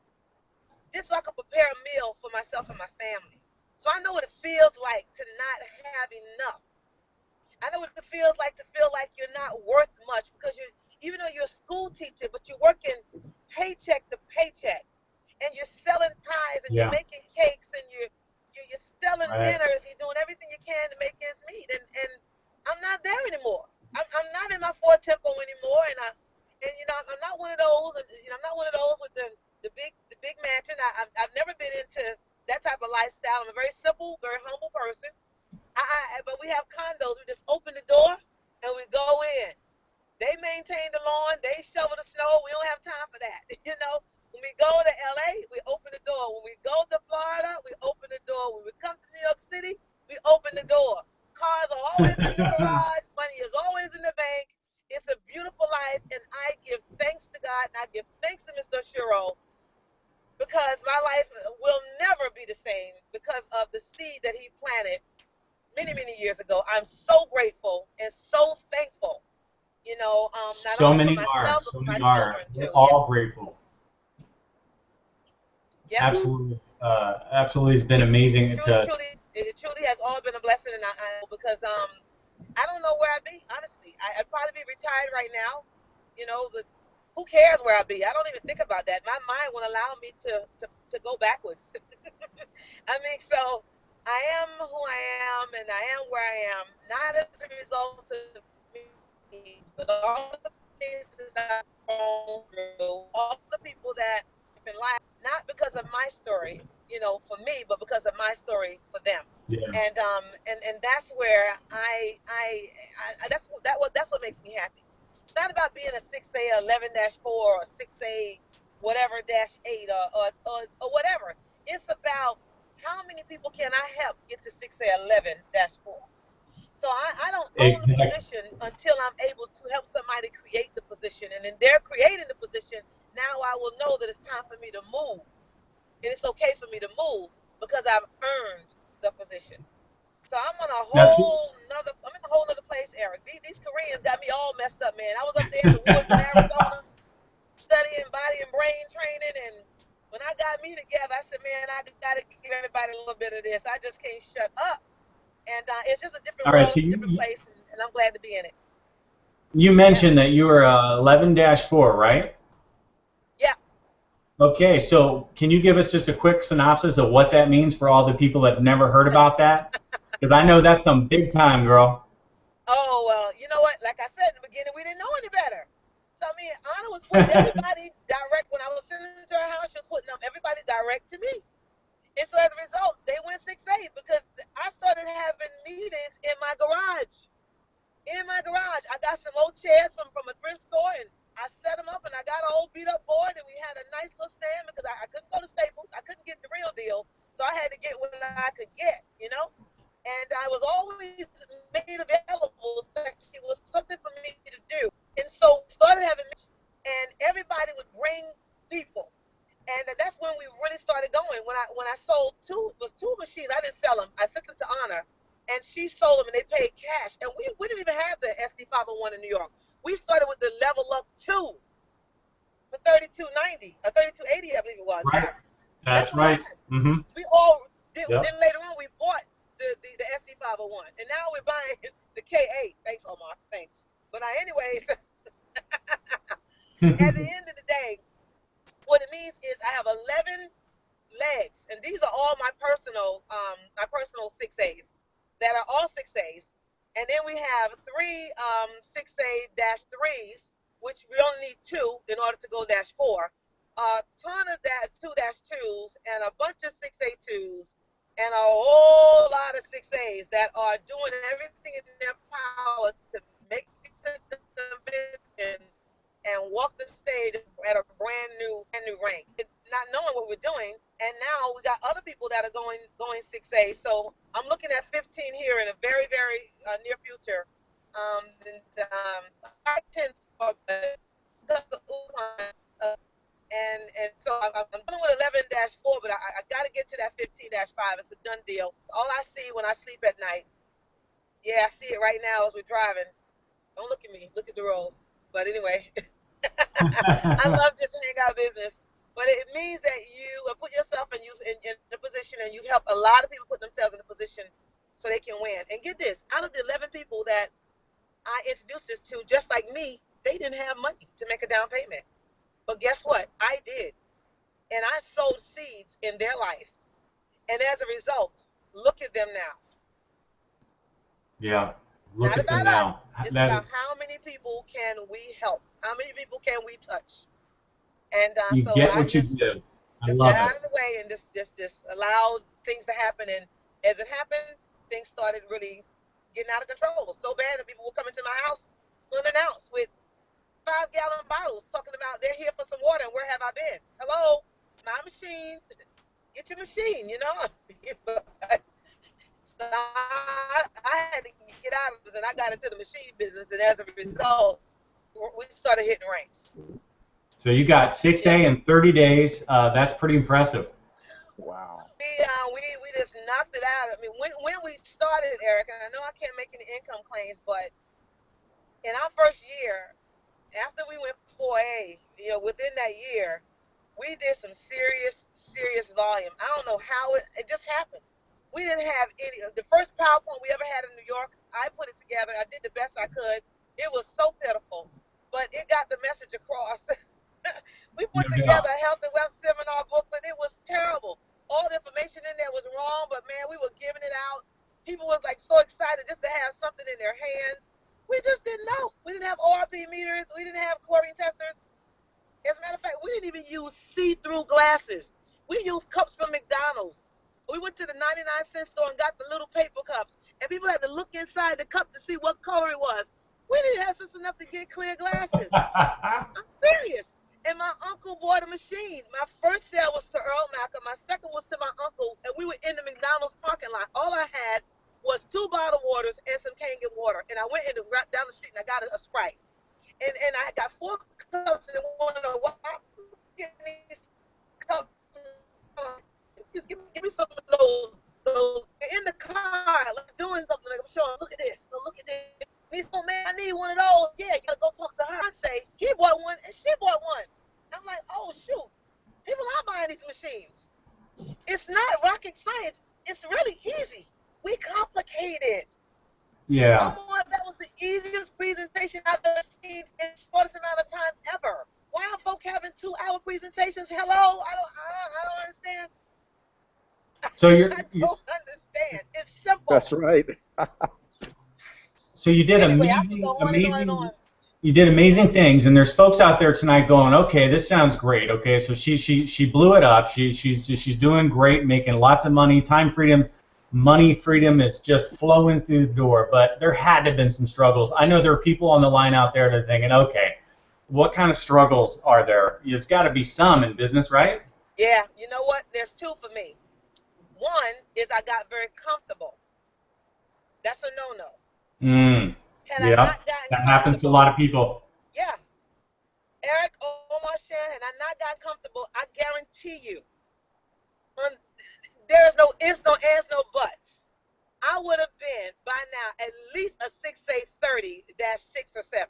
just so I could prepare a meal for myself and my family. So I know what it feels like to not have enough. I know what it feels like to feel like you're not worth much because even though you're a school teacher, but you're working paycheck to paycheck, and you're selling pies and you're making cakes and you're selling dinners, you're doing everything you can to make ends meet, and I'm not there anymore. I'm not in my Ford Tempo anymore, and I'm not one of those. I'm not one of those with the big mansion. I've never been into that type of lifestyle. I'm a very simple, very humble person. But we have condos. We just open the door and we go in. They maintain the lawn. They shovel the snow. We don't have time for that. When we go to LA, we open the door. When we go to Florida, we open the door. When we come to New York City, we open the door. Cars are always in the garage. Money is always in the bank. It's a beautiful life, and I give thanks to God, and I give thanks to Mr. Shiro, because my life will never be the same because of the seed that he planted many, many years ago. I'm so grateful and so thankful. Not so only many for myself, but so for many my children too. We're all grateful. Yep. Absolutely, absolutely, it's been amazing. It truly has all been a blessing, and I because I don't know where I'd be, honestly. I'd probably be retired right now, but who cares where I'd be? I don't even think about that. My mind won't allow me to go backwards. I mean, so I am who I am, and I am where I am, not as a result of me, but all the things that I've gone through, all the people that have been life, not because of my story, for me, but because of my story for them. Yeah. And that's where that's what makes me happy. It's not about being a 6A 11-4 or 6A whatever -8 or whatever. It's about how many people can I help get to 6A 11-4. So I don't own the position until I'm able to help somebody create the position, and then they're creating the position. Now I will know that it's time for me to move, and it's okay for me to move because I've earned the position. So I'm in a whole nother place, Eric. These Koreans got me all messed up, man. I was up there in the woods in Arizona studying body and brain training, and when I got me together, I said, man, I got to give everybody a little bit of this. I just can't shut up. And it's just a different world, it's a different place, and I'm glad to be in it. You mentioned that you were 11-4, right? Yeah. Okay, so can you give us just a quick synopsis of what that means for all the people that have never heard about that? Because I know that's some big time, girl. Oh, well, you know what? Like I said in the beginning, we didn't know any better. So, I mean, Anna was putting everybody direct. When I was sitting into her house, she was putting everybody direct to me. And so as a result, they went 6A because I started having meetings in my garage. In my garage, I got some old chairs from a thrift store, and I set them up, and I got an old beat-up board, and we had a nice little stand because I couldn't go to Staples. I couldn't get the real deal, so I had to get what I could get, And I was always made available, so it was something for me to do. And so we started having, and everybody would bring people. And that's when we really started going. When I sold two machines, I didn't sell them. I sent them to Honor, and she sold them, and they paid cash. And we didn't even have the SD501 in New York. We started with the Level Up 2 for $32.90 or $32.80, I believe it was. Right. Yeah. That's right. Mm-hmm. We all did. Yep. Then later on, we bought the SD501, and now we're buying the K8. Thanks, Omar. Thanks. But anyways, at the end of the day, what it means is I have 11 legs, and these are all my personal 6As that are all 6As, and then we have 3 6A-3s, which we only need 2 in order to go -4, a ton of 2-2s, and a bunch of 6A-2s, and a whole lot of 6As that are doing everything in their power to make it to the convention and walk the stage at a brand new rank, not knowing what we're doing. And now we got other people that are going 6A. So I'm looking at 15 here in a very, very near future. I tend and so I'm dealing with 11-4, but I got to get to that 15-5. It's a done deal. All I see when I sleep at night, yeah, I see it right now as we're driving. Don't look at me. Look at the road. But anyway. I love this hangout business, but it means that you put yourself in a position, and you help a lot of people put themselves in a position so they can win. And get this, out of the 11 people that I introduced this to, just like me, they didn't have money to make a down payment. But guess what? I did. And I sowed seeds in their life. And as a result, look at them now. Yeah. Look Not at about them now. Us. It's about how many people can we help? How many people can we touch? And you so get I what just, you do. I just love got it. out of the way and just allowed things to happen. And as it happened, things started really getting out of control. It was so bad that people would come into my house unannounced with 5-gallon bottles talking about they're here for some water and where have I been? Hello, my machine. Get your machine, So I had to get out of this, and I got into the machine business, and as a result, we started hitting ranks. So you got 6A in 30 days. That's pretty impressive. Wow. We just knocked it out. I mean, when we started, Eric, and I know I can't make any income claims, but in our first year, after we went 4A, within that year, we did some serious volume. I don't know how it just happened. We didn't have any. The first PowerPoint we ever had in New York, I put it together. I did the best I could. It was so pitiful, but it got the message across. We put together a health and wealth seminar booklet. It was terrible. All the information in there was wrong, but man, we were giving it out. People was like so excited just to have something in their hands. We just didn't know. We didn't have ORP meters. We didn't have chlorine testers. As a matter of fact, we didn't even use see-through glasses. We used cups from McDonald's. We went to the 99-cent store and got the little paper cups, and people had to look inside the cup to see what color it was. We didn't have sense enough to get clear glasses. I'm serious. And my uncle bought a machine. My first sale was to Earl Macker. My second was to my uncle, and we were in the McDonald's parking lot. All I had was 2 bottled waters and some Kangen water. And I went down the street and I got a Sprite. And I got 4 cups and wanted to get me cups. Just give me some of those. In the car, like doing something. Like I'm showing, look at this. Look at this. He's like, man, I need one of those. Yeah, you gotta go talk to her. I say, he bought one and she bought one. I'm like, oh shoot, people are buying these machines. It's not rocket science. It's really easy. We complicate it. Yeah. Omar, that was the easiest presentation I've ever seen in the shortest amount of time ever. Why are folk having 2-hour presentations? Hello, I don't understand. So I don't understand. It's simple. That's right. So you did anyway, amazing. You did amazing things, and there's folks out there tonight going, okay, this sounds great. Okay, so she blew it up. She's doing great, making lots of money. Time freedom, money freedom is just flowing through the door. But there had to have been some struggles. I know there are people on the line out there that are thinking, okay, what kind of struggles are there? There's got to be some in business, right? Yeah, you know what? There's 2 for me. One is I got very comfortable. That's a no-no. Yeah, that happens to a lot of people. Yeah. Eric, Omar, Shan, and I not got comfortable. I guarantee you, there is no ifs, no ands, no buts. I would have been by now at least a 6'8", 30-6 or 7.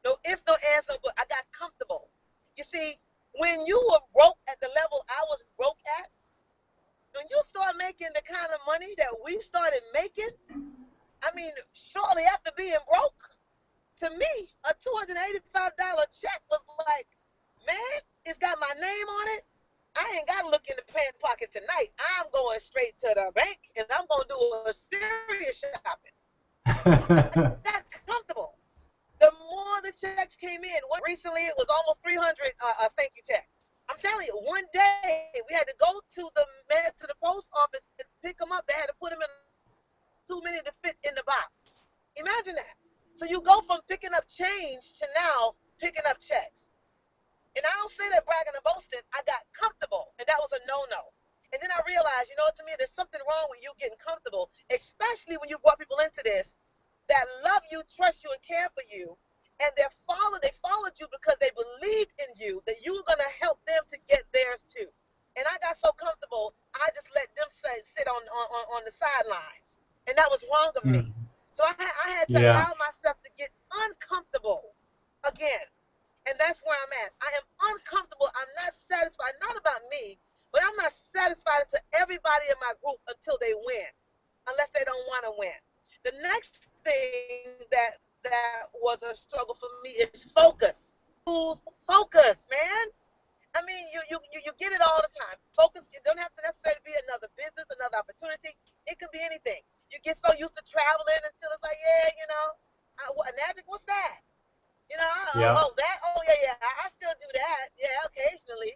No ifs, no ands, no buts. I got comfortable. You see, when you were broke at the level I was broke at, when you start making the kind of money that we started making, I mean, shortly after being broke, to me, a $285 check was like, man, it's got my name on it. I ain't got to look in the pants pocket tonight. I'm going straight to the bank, and I'm going to do a serious shopping. I got comfortable. The more the checks came in, recently it was almost 300 thank you checks. I'm telling you, one day we had to go to the post office and pick them up. They had to put them in too many to fit in the box. Imagine that. So you go from picking up change to now picking up checks. And I don't say that bragging and boasting. I got comfortable, and that was a no-no. And then I realized, you know what, to me, there's something wrong with you getting comfortable, especially when you brought people into this that love you, trust you, and care for you. And they followed you because they believed in you, that you were going to help them to get theirs too. And I got so comfortable, I just let them sit on the sidelines. And that was wrong of me. So I had to allow myself to get uncomfortable again. And that's where I'm at. I am uncomfortable. I'm not satisfied, not about me, but I'm not satisfied until everybody in my group until they win, unless they don't want to win. The next thing that was a struggle for me is focus. Focus, man. I mean, you get it all the time. Focus, it don't have to necessarily be another business, another opportunity. It could be anything. You get so used to traveling until it's like, yeah, you know, Enagic, what's that? You know, I still do that. Yeah, occasionally.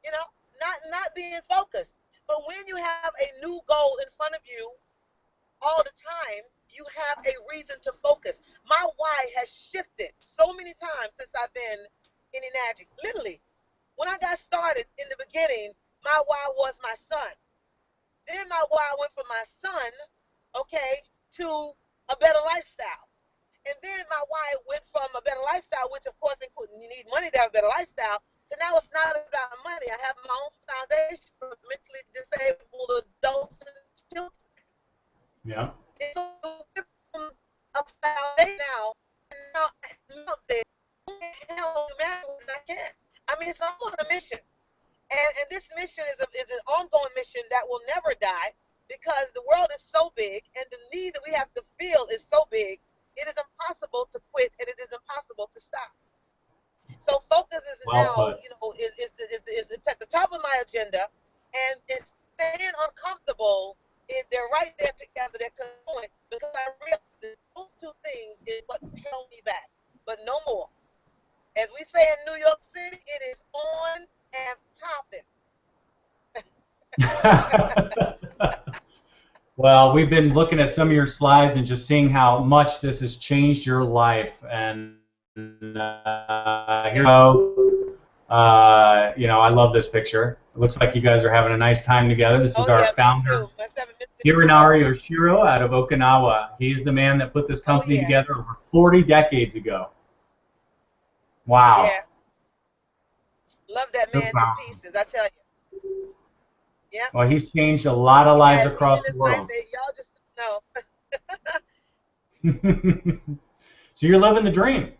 You know, not being focused. But when you have a new goal in front of you all the time, you have a reason to focus. My why has shifted so many times since I've been in Enagic. Literally, when I got started in the beginning, my why was my son. Then my why went from my son, okay, to a better lifestyle. And then my why went from a better lifestyle, which of course includes you need money to have a better lifestyle, to now it's not about money. I have my own foundation for mentally disabled adults and children. Yeah. And so from a foundation now look there, help humanity as I can. I mean, so I'm on a mission. And this mission is an ongoing mission that will never die. because the world is so big and the need that we have to feel is so big, it is impossible to quit and it is impossible to stop. So focus is now, you know, is at the top of my agenda, and it's staying uncomfortable. They're right there together. They're congruent because I realized that those two things is what held me back, but no more. As we say in New York City, it is on and popping. Well, we've been looking at some of your slides and just seeing how much this has changed your life. And you know, I love this picture. It looks like you guys are having a nice time together. This is our founder, Hironari Oshiro, out of Okinawa. He's the man that put this company together over 40 decades ago. Wow. Yeah. Love that man to pieces, I tell you. Yeah. Well, he's changed a lot of lives across the world. Y'all just know. So you're living the dream.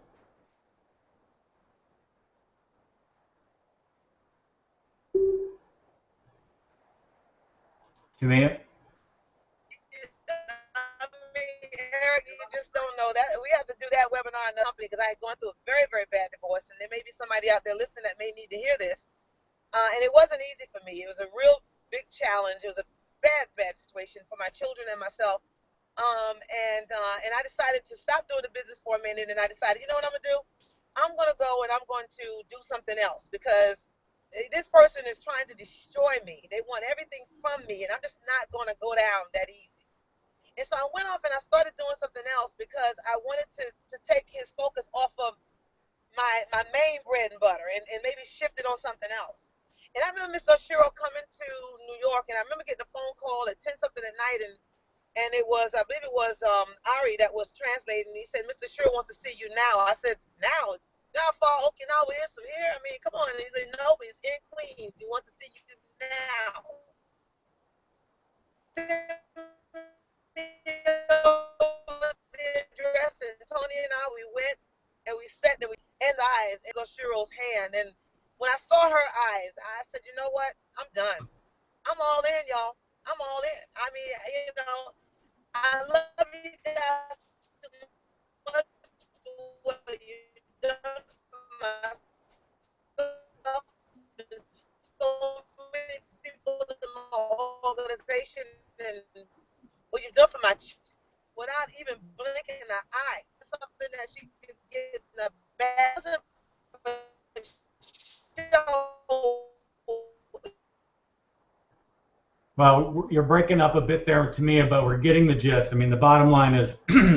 Tamia? Eric, you just don't know that. We have to do that webinar in the company because I had gone through a very, very bad divorce, and there may be somebody out there listening that may need to hear this. And it wasn't easy for me. It was a real big challenge. It was a bad, bad situation for my children and myself. And I decided to stop doing the business for a minute, and I decided, you know what I'm going to do? I'm going to go and I'm going to do something else because this person is trying to destroy me. They want everything from me, and I'm just not going to go down that easy. And so I went off and I started doing something else because I wanted to take his focus off of my main bread and butter and maybe shift it on something else. And I remember Mr. Oshiro coming to New York, and I remember getting a phone call at 10-something at night, and it was, I believe it was Ari that was translating. He said, Mr. Oshiro wants to see you now. I said, now? How far Okinawa is from here? I mean, come on. And he said, no, he's in Queens. He wants to see you now. And Tony and I, we went and we sat and we in the eyes in Oshiro's hand. And when I saw her eyes, I said, you know what? I'm done. I'm all in, y'all. I'm all in. I mean, you know, I love you guys so much for what you've done for myself. There's so many people in my organization and what you've done for my children without even blinking an eye. Something that she could get in a bad show. Well, you're breaking up a bit there, Tamia, but we're getting the gist. I mean, the bottom line is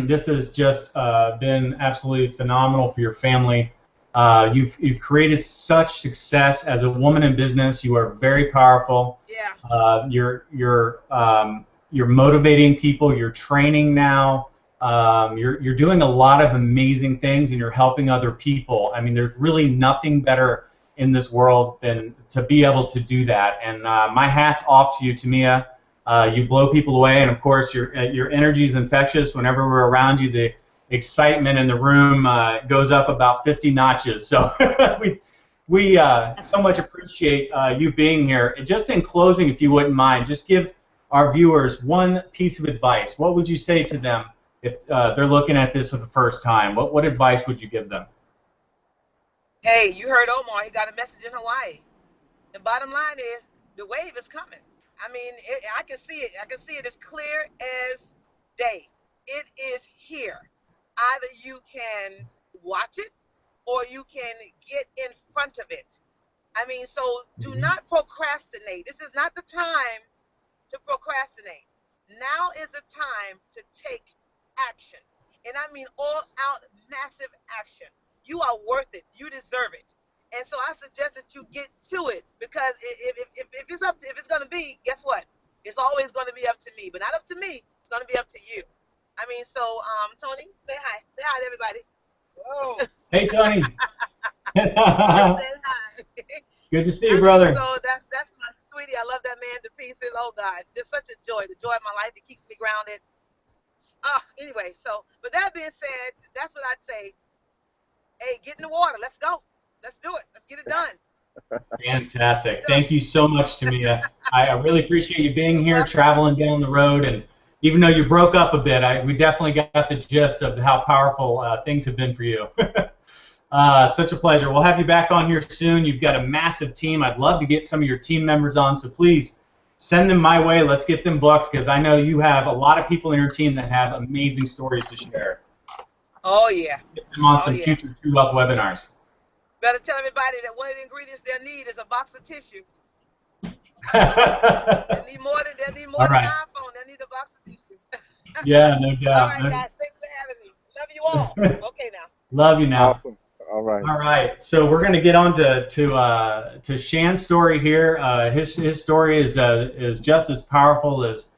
this has just been absolutely phenomenal for your family. You've created such success as a woman in business. You are very powerful. Yeah. You're motivating people. You're training now. You're doing a lot of amazing things, and you're helping other people. I mean, there's really nothing better in this world than to be able to do that. And my hat's off to you, Tamia. You blow people away, and of course, your energy is infectious. Whenever we're around you, the excitement in the room goes up about 50 notches. So we so much appreciate you being here. Just in closing, if you wouldn't mind, just give our viewers one piece of advice. What would you say to them if they're looking at this for the first time? What advice would you give them? Hey, you heard Omar. He got a message in Hawaii. The bottom line is the wave is coming. I mean, I can see it. I can see it as clear as day. It is here. Either you can watch it or you can get in front of it. I mean, so do not procrastinate. This is not the time to procrastinate. Now is the time to take action. And I mean all out massive action. You are worth it. You deserve it. And so I suggest that you get to it because if it's going to be, guess what? It's always going to be up to me. But not up to me. It's going to be up to you. I mean, so, Tony, say hi. Say hi to everybody. Whoa. Hey, Tony. Say hi. Good to see you, brother. So that's my sweetie. I love that man to pieces. Oh, God. Just such a joy. The joy of my life. It keeps me grounded. Anyway, so, with that being said, that's what I'd say. Hey, get in the water. Let's go. Let's do it. Let's get it done. Fantastic. Thank you so much, Tamia. I really appreciate you being here, traveling down the road, and even though you broke up a bit, we definitely got the gist of how powerful things have been for you. Such a pleasure. We'll have you back on here soon. You've got a massive team. I'd love to get some of your team members on, so please send them my way. Let's get them booked, because I know you have a lot of people in your team that have amazing stories to share. Oh, yeah. Get them on some future True Health webinars. Better tell everybody that one of the ingredients they'll need is a box of tissue. They need more than an iPhone. They need a box of tissue. Yeah, no doubt. All right, guys. Thanks for having me. Love you all. Okay, now. Love you now. Awesome. All right. All right. So we're going to get on to Shan's story here. His story is just as powerful as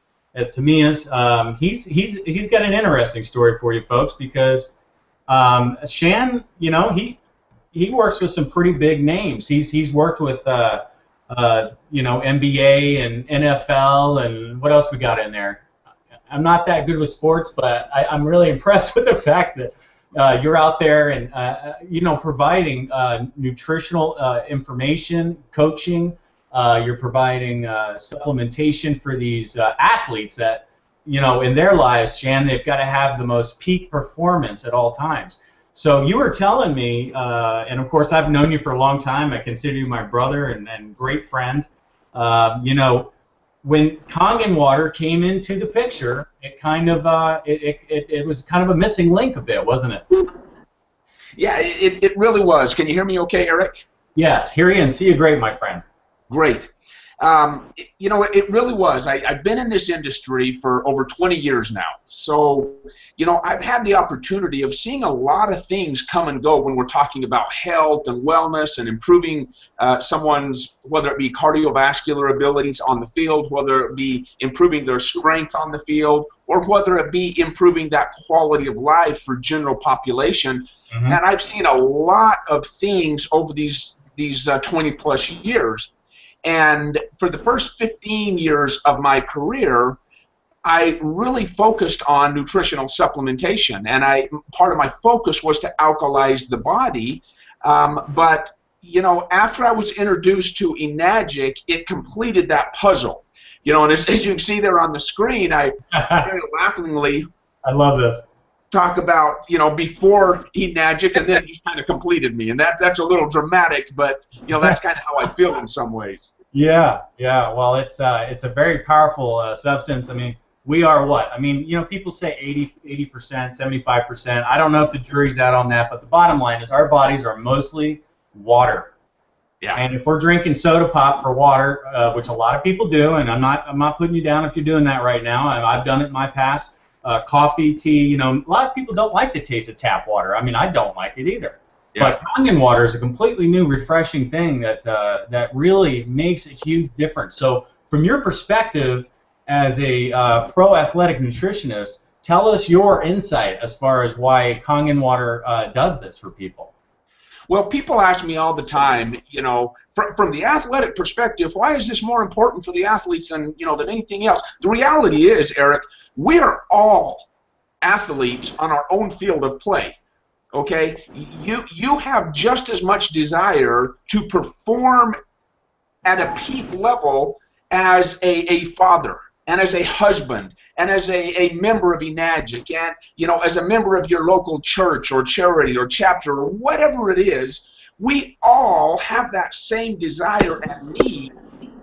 Tamiya's. He's got an interesting story for you folks, because Shan, you know, he works with some pretty big names. He's worked with you know, NBA and NFL, and what else we got in there? I'm not that good with sports, but I'm really impressed with the fact that you're out there and you know, providing nutritional information, coaching. You're providing supplementation for these athletes that, you know, in their lives, Shan, they've got to have the most peak performance at all times. So you were telling me, and of course I've known you for a long time. I consider you my brother and great friend. You know, when Kangen water came into the picture, it kind of it was kind of a missing link a bit, wasn't it? Yeah, it really was. Can you hear me okay, Eric? Yes, hear you and see you great, my friend. Great. You know, it really was. I've been in this industry for over 20 years now. So, you know, I've had the opportunity of seeing a lot of things come and go when we're talking about health and wellness and improving someone's, whether it be cardiovascular abilities on the field, whether it be improving their strength on the field, or whether it be improving that quality of life for general population. Mm-hmm. And I've seen a lot of things over these 20 plus years. And for the first 15 years of my career, I really focused on nutritional supplementation, and part of my focus was to alkalize the body. But you know, after I was introduced to Enagic, it completed that puzzle. You know, and as you can see there on the screen, I very laughingly, I love this, talk about, you know, before Enagic, and then it just kind of completed me, and that's a little dramatic, but you know, that's kind of how I feel in some ways. Yeah, yeah. Well, it's a very powerful substance. I mean, we are what? I mean, you know, people say 80%, 75%. I don't know if the jury's out on that, but the bottom line is our bodies are mostly water. Yeah. And if we're drinking soda pop for water, which a lot of people do, and I'm not putting you down if you're doing that right now. I've done it in my past. Coffee, tea. You know, a lot of people don't like the taste of tap water. I mean, I don't like it either. Yeah. But Kangen water is a completely new, refreshing thing that really makes a huge difference. So, from your perspective as a pro athletic nutritionist, tell us your insight as far as why Kangen water does this for people. Well, people ask me all the time, you know, from the athletic perspective, why is this more important for the athletes than anything else? The reality is, Eric, we are all athletes on our own field of play. Okay, you have just as much desire to perform at a peak level as a father, and as a husband, and as a member of Enagic, and you know, as a member of your local church or charity or chapter or whatever it is. We all have that same desire and need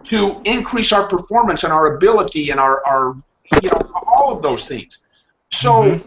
to increase our performance and our ability and our you know, all of those things. So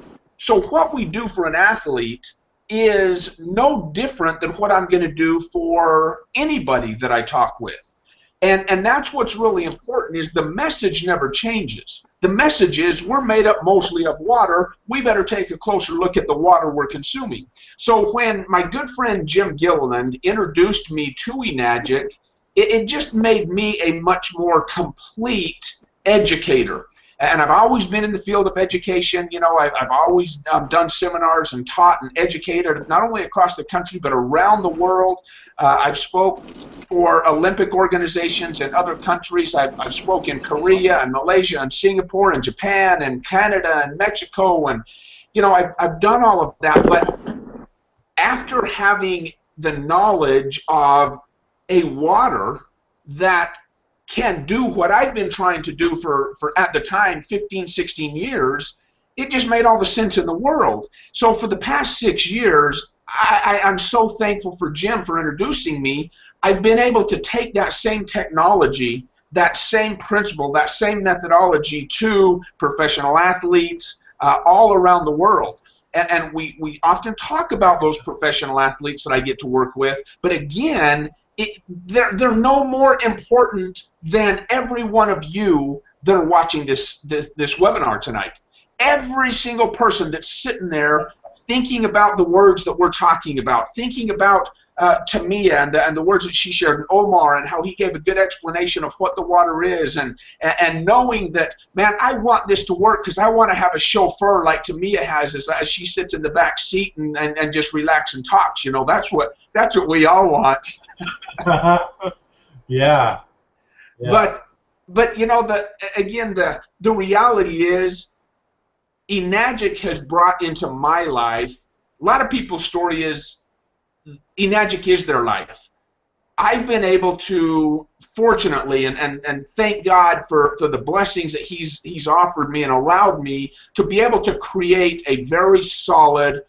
what we do for an athlete is no different than what I'm going to do for anybody that I talk with. And that's what's really important, is the message never changes. The message is we're made up mostly of water. We better take a closer look at the water we're consuming. So when my good friend Jim Gilliland introduced me to Enagic, it just made me a much more complete educator. And I've always been in the field of education. You know, I've always done seminars and taught and educated, not only across the country but around the world. I've spoke for Olympic organizations in other countries. I've spoke in Korea and Malaysia and Singapore and Japan and Canada and Mexico, and you know, I've done all of that. But after having the knowledge of a water that can do what I've been trying to do for at the time 15, 16 years, it just made all the sense in the world. So for the past 6 years, I'm so thankful for Jim for introducing me. I've been able to take that same technology, that same principle, that same methodology to professional athletes all around the world. And we often talk about those professional athletes that I get to work with, but again, they're no more important than every one of you that are watching this webinar tonight. Every single person that's sitting there thinking about the words that we're talking about, thinking about Tamiya and the words that she shared, and Omar, and how he gave a good explanation of what the water is, and knowing that, man, I want this to work because I want to have a chauffeur like Tamiya has as she sits in the back seat and just relax and talks. You know, that's what we all want. Yeah. But you know, the reality is, Enagic has brought into my life, a lot of people's story is Enagic is their life. I've been able to, fortunately, and thank God for the blessings that he's offered me and allowed me to be able to create a very solid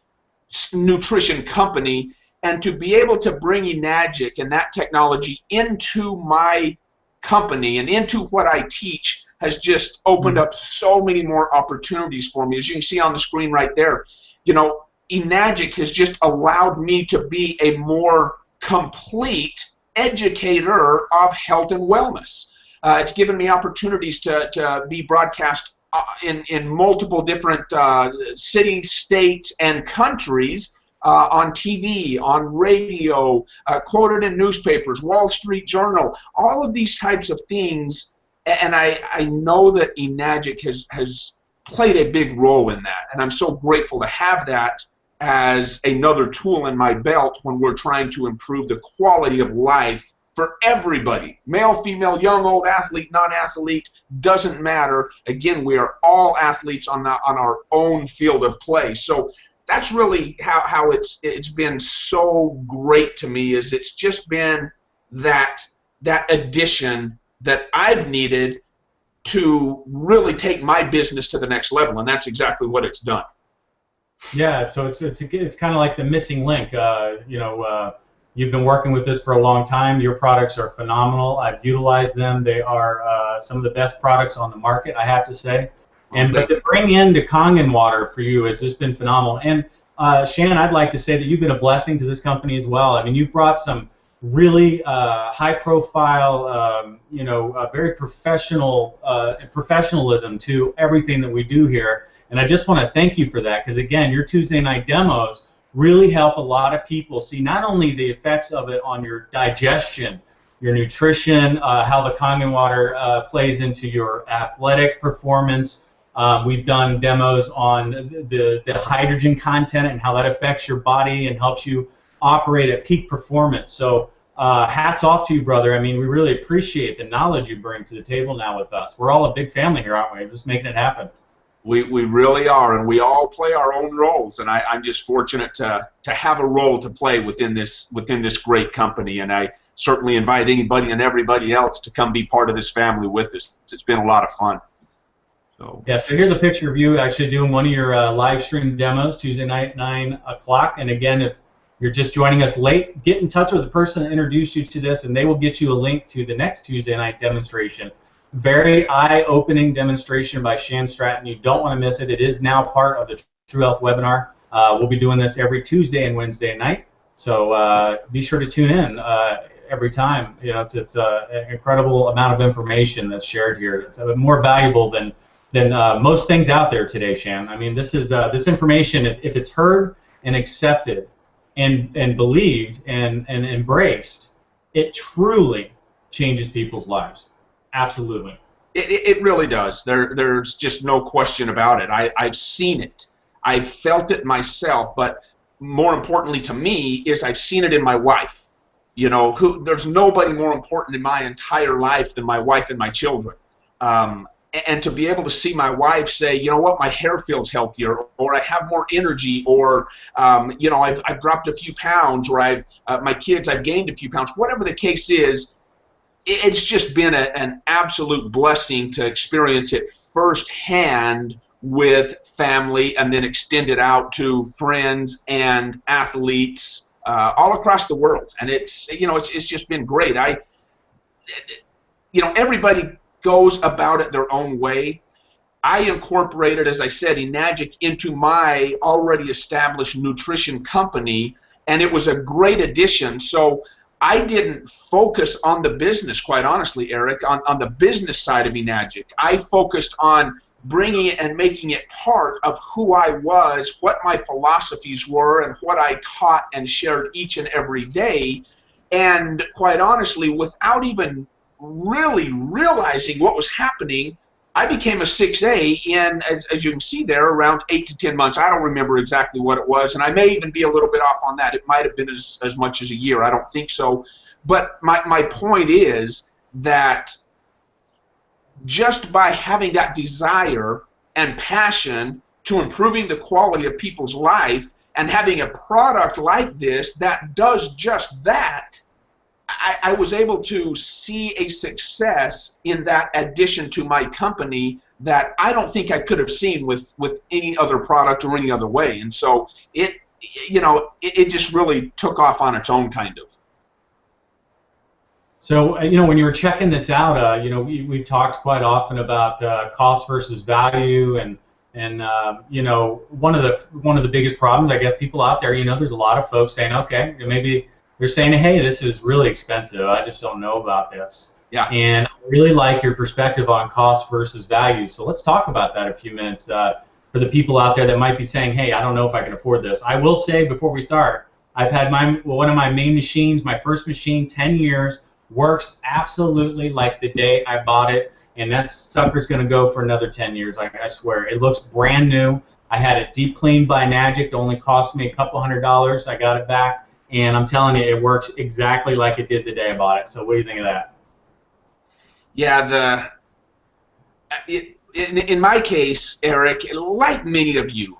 nutrition company, and to be able to bring Enagic and that technology into my company and into what I teach has just opened up so many more opportunities for me. As you can see on the screen right there, you know, Enagic has just allowed me to be a more complete educator of health and wellness. It's given me opportunities to be broadcast in multiple different cities, states, and countries, on TV, on radio, quoted in newspapers, Wall Street Journal, all of these types of things. And I know that Enagic has played a big role in that, and I'm so grateful to have that as another tool in my belt when we're trying to improve the quality of life for everybody, male, female, young, old, athlete, non-athlete, doesn't matter. Again, we are all athletes on our own field of play. So that's really how it's been so great to me, is it's just been that addition that I've needed to really take my business to the next level, and that's exactly what it's done. Yeah, so it's kind of like the missing link. You've been working with this for a long time. Your products are phenomenal. I've utilized them. They are some of the best products on the market, I have to say. But to bring in the Kangen water for you has just been phenomenal. And Shan, I'd like to say that you've been a blessing to this company as well. I mean, you've brought some really high-profile, very professionalism to everything that we do here. And I just want to thank you for that, because again, your Tuesday night demos really help a lot of people see not only the effects of it on your digestion, your nutrition, how the Kangen water plays into your athletic performance. We've done demos on the hydrogen content and how that affects your body and helps you operate at peak performance. So hats off to you, brother. I mean, we really appreciate the knowledge you bring to the table now with us. We're all a big family here, aren't we? We're just making it happen. We really are, and we all play our own roles, and I'm just fortunate to have a role to play within this great company, and I certainly invite anybody and everybody else to come be part of this family with us. It's been a lot of fun. So. Yeah, so here's a picture of you actually doing one of your live stream demos Tuesday night, 9 o'clock, and again, if you're just joining us late, get in touch with the person that introduced you to this, and they will get you a link to the next Tuesday night demonstration. Very eye-opening demonstration by Shan Stratton. You don't want to miss it. It is now part of the True Health webinar. We'll be doing this every Tuesday and Wednesday night, so be sure to tune in every time. You know, it's an incredible amount of information that's shared here. It's more valuable than most things out there today, Shan. I mean, this is this information, if it's heard and accepted and believed and embraced, it truly changes people's lives. Absolutely. It really does. There's just no question about it. I've seen it. I've felt it myself, but more importantly to me is I've seen it in my wife. You know, there's nobody more important in my entire life than my wife and my children. And to be able to see my wife say, you know what, my hair feels healthier, or I have more energy, or you know, I've dropped a few pounds, or my kids, I've gained a few pounds, whatever the case is, it's just been an absolute blessing to experience it firsthand with family, and then extend it out to friends and athletes all across the world. And it's just been great. Everybody goes about it their own way. I incorporated, as I said, Enagic into my already established nutrition company, and it was a great addition. So I didn't focus on the business, quite honestly, Eric, on the business side of Enagic. I focused on bringing it and making it part of who I was, what my philosophies were, and what I taught and shared each and every day. And quite honestly, without even really realizing what was happening, I became a 6A in, as you can see there, around 8 to 10 months. I don't remember exactly what it was, and I may even be a little bit off on that. It might have been as much as a year. I don't think so. But my point is that just by having that desire and passion to improving the quality of people's life, and having a product like this that does just that, I was able to see a success in that addition to my company that I don't think I could have seen with any other product or any other way. And so it just really took off on its own, kind of. So when you were checking this out, we've talked quite often about cost versus value, and one of the biggest problems, I guess, people out there, there's a lot of folks saying, okay, maybe they're saying, hey, this is really expensive. I just don't know about this. Yeah. And I really like your perspective on cost versus value. So let's talk about that a few minutes for the people out there that might be saying, hey, I don't know if I can afford this. I will say before we start, I've had one of my main machines, my first machine, 10 years, works absolutely like the day I bought it, and that sucker's going to go for another 10 years, I swear. It looks brand new. I had it deep cleaned by Enagic. It only cost me a couple $100. I got it back. And I'm telling you, it works exactly like it did the day I bought it. So what do you think of that? Yeah, in my case, Eric, like many of you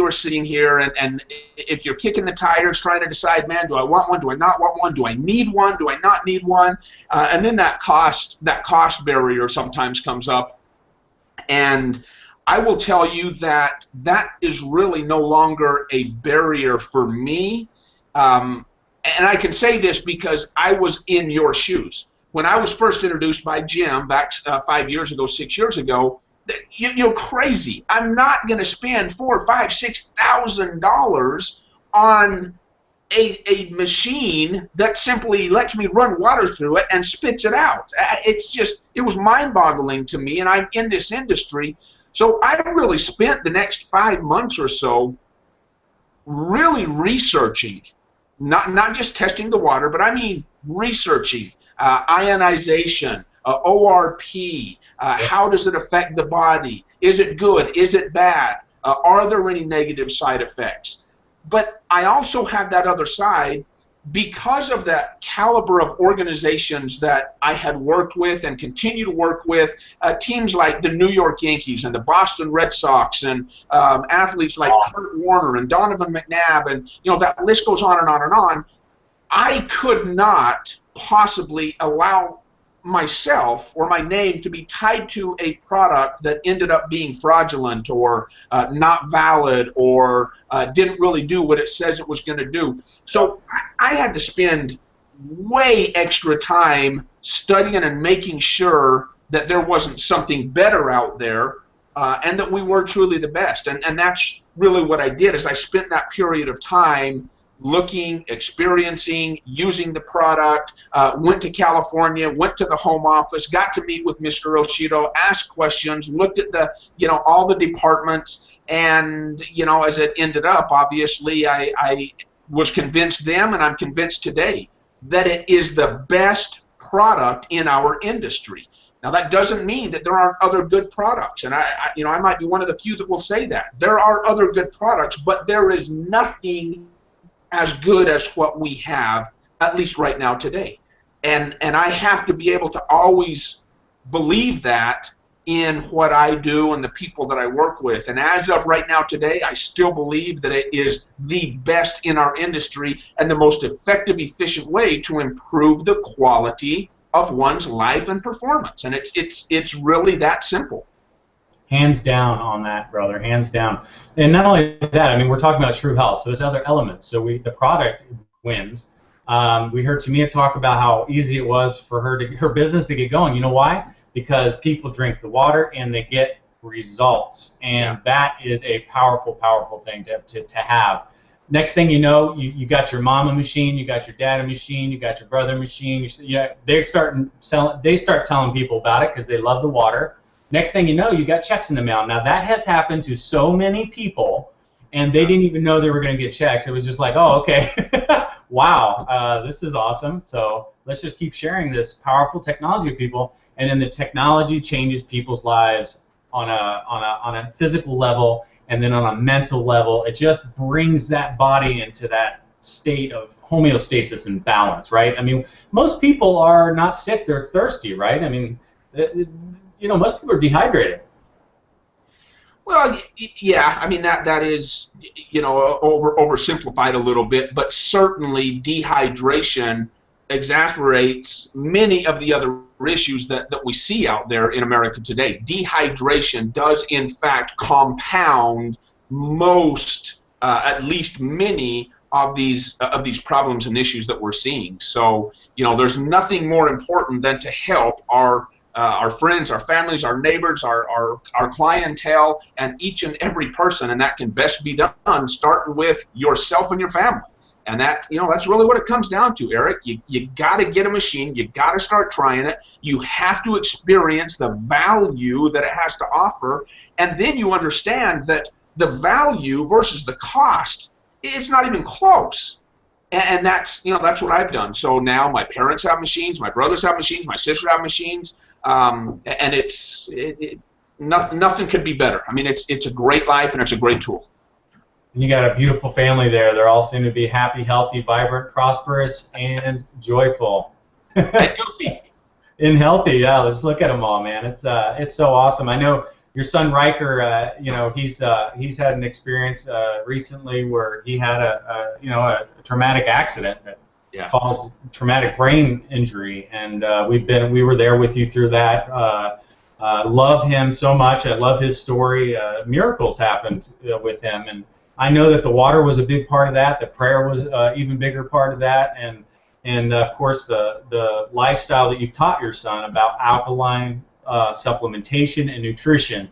are sitting here, and if you're kicking the tires trying to decide, man, do I want one? Do I not want one? Do I need one? Do I not need one? And then that cost barrier sometimes comes up. And I will tell you that is really no longer a barrier for me. And I can say this because I was in your shoes. When I was first introduced by Jim back 5 years ago, 6 years ago, you're crazy. I'm not going to spend $4,000, $5,000, $6,000 on a machine that simply lets me run water through it and spits it out. It was mind-boggling to me, and I'm in this industry. So I really spent the next 5 months or so really researching. Not just testing the water, but I mean researching ionization, ORP, how does it affect the body? Is it good? Is it bad? Are there any negative side effects? But I also had that other side because of that caliber of organizations that I had worked with and continue to work with, teams like the New York Yankees and the Boston Red Sox, and athletes like Kurt Warner and Donovan McNabb, and that list goes on and on and on. I could not possibly allow myself or my name to be tied to a product that ended up being fraudulent or not valid or didn't really do what it says it was going to do. So I had to spend way extra time studying and making sure that there wasn't something better out there and that we were truly the best. And that's really what I did, is I spent that period of time looking, experiencing, using the product, went to California, went to the home office, got to meet with Mr. Oshido, asked questions, looked at the, all the departments, and, as it ended up, obviously, I was convinced then, and I'm convinced today, that it is the best product in our industry. Now, that doesn't mean that there aren't other good products, and I might be one of the few that will say that. There are other good products, but there is nothing as good as what we have, at least right now today. And I have to be able to always believe that in what I do and the people that I work with. And as of right now today, I still believe that it is the best in our industry and the most effective, efficient way to improve the quality of one's life and performance. And it's really that simple. Hands down on that, brother. Hands down. And not only that, I mean, we're talking about true health. So there's other elements. So the product wins. We heard Tamia talk about how easy it was for her business to get going. You know why? Because people drink the water and they get results, and that is a powerful, powerful thing to have. Next thing you know, you got your mama machine, you got your dad machine, you got your brother machine. They start telling people about it because they love the water. Next thing you know, you got checks in the mail. Now that has happened to so many people, and they didn't even know they were going to get checks. It was just like, oh, okay, wow, this is awesome. So let's just keep sharing this powerful technology with people, and then the technology changes people's lives on a physical level, and then on a mental level. It just brings that body into that state of homeostasis and balance, right? I mean, most people are not sick; they're thirsty, right? I mean, most people are dehydrated. Well, yeah, I mean that is, oversimplified a little bit, but certainly dehydration exacerbates many of the other issues that we see out there in America today. Dehydration does in fact compound most, at least many of these problems and issues that we're seeing. So, there's nothing more important than to help our friends, our families, our neighbors, our clientele, and each and every person, and that can best be done starting with yourself and your family. And that's really what it comes down to, Eric. You got to get a machine. You got to start trying it. You have to experience the value that it has to offer, and then you understand that the value versus the cost, it's not even close. And that's what I've done. So now my parents have machines, my brothers have machines, my sisters have machines, and nothing could be better. I mean, it's a great life and it's a great tool. And you got a beautiful family there. They're all seem to be happy, healthy, vibrant, prosperous, and joyful. And goofy. And healthy, yeah. Let's look at them all, man. It's so awesome. I know your son Riker. He's had an experience recently where he had a traumatic accident that caused traumatic brain injury, and we were there with you through that. Love him so much. I love his story. Miracles happened with him, and I know that the water was a big part of that. The prayer was an even bigger part of that, and of course the lifestyle that you've taught your son about alkaline supplementation and nutrition.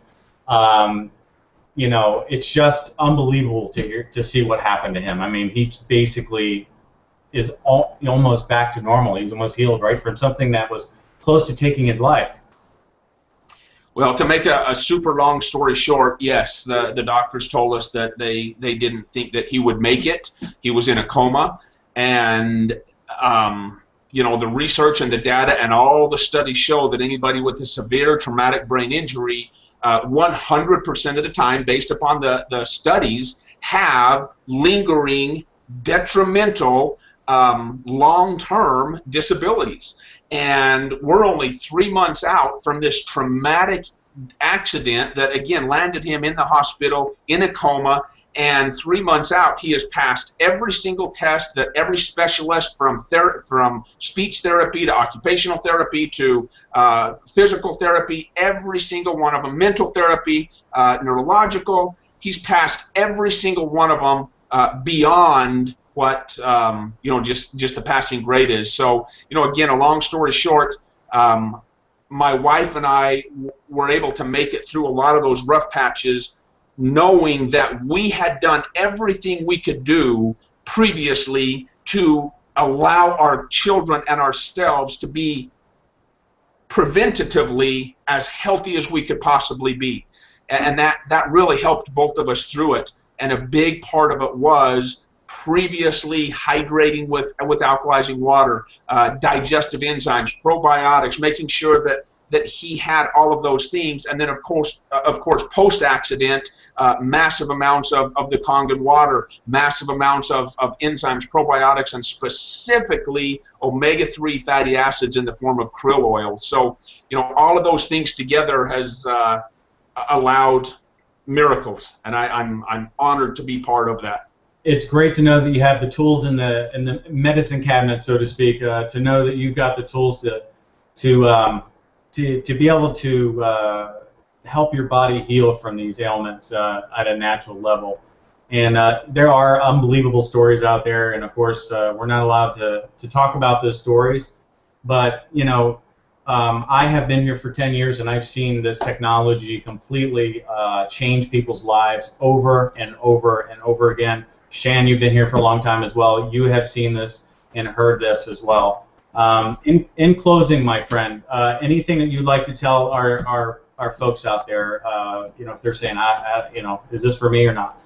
It's just unbelievable to see what happened to him. I mean, he basically is almost back to normal. He's almost healed, right, from something that was close to taking his life. Well, to make a super long story short, yes, the doctors told us that they didn't think that he would make it. He was in a coma, and the research and the data and all the studies show that anybody with a severe traumatic brain injury, 100% of the time, based upon the studies, have lingering, detrimental, long-term disabilities. And we're only 3 months out from this traumatic accident that, again, landed him in the hospital in a coma. And 3 months out, he has passed every single test that every specialist, from speech therapy to occupational therapy to physical therapy, every single one of them, mental therapy, neurological, he's passed every single one of them beyond what just the passing grade is. So again, a long story short, my wife and I were able to make it through a lot of those rough patches, knowing that we had done everything we could do previously to allow our children and ourselves to be preventatively as healthy as we could possibly be. And that really helped both of us through it. And a big part of it was previously hydrating with alkalizing water, digestive enzymes, probiotics, making sure that he had all of those things. And then of course post-accident, massive amounts of the Kangen water, massive amounts of enzymes, probiotics, and specifically omega-3 fatty acids in the form of krill oil. So all of those things together has allowed miracles, and I'm honored to be part of that. It's great to know that you have the tools in the medicine cabinet, so to speak, to know that you've got the tools to be able to help your body heal from these ailments at a natural level. And there are unbelievable stories out there, and of course we're not allowed to talk about those stories. But you know, I have been here for 10 years, and I've seen this technology completely change people's lives over and over and over again. Shan, you've been here for a long time as well. You have seen this and heard this as well. In closing, my friend, anything that you'd like to tell our folks out there, you know, if they're saying, you know, is this for me or not?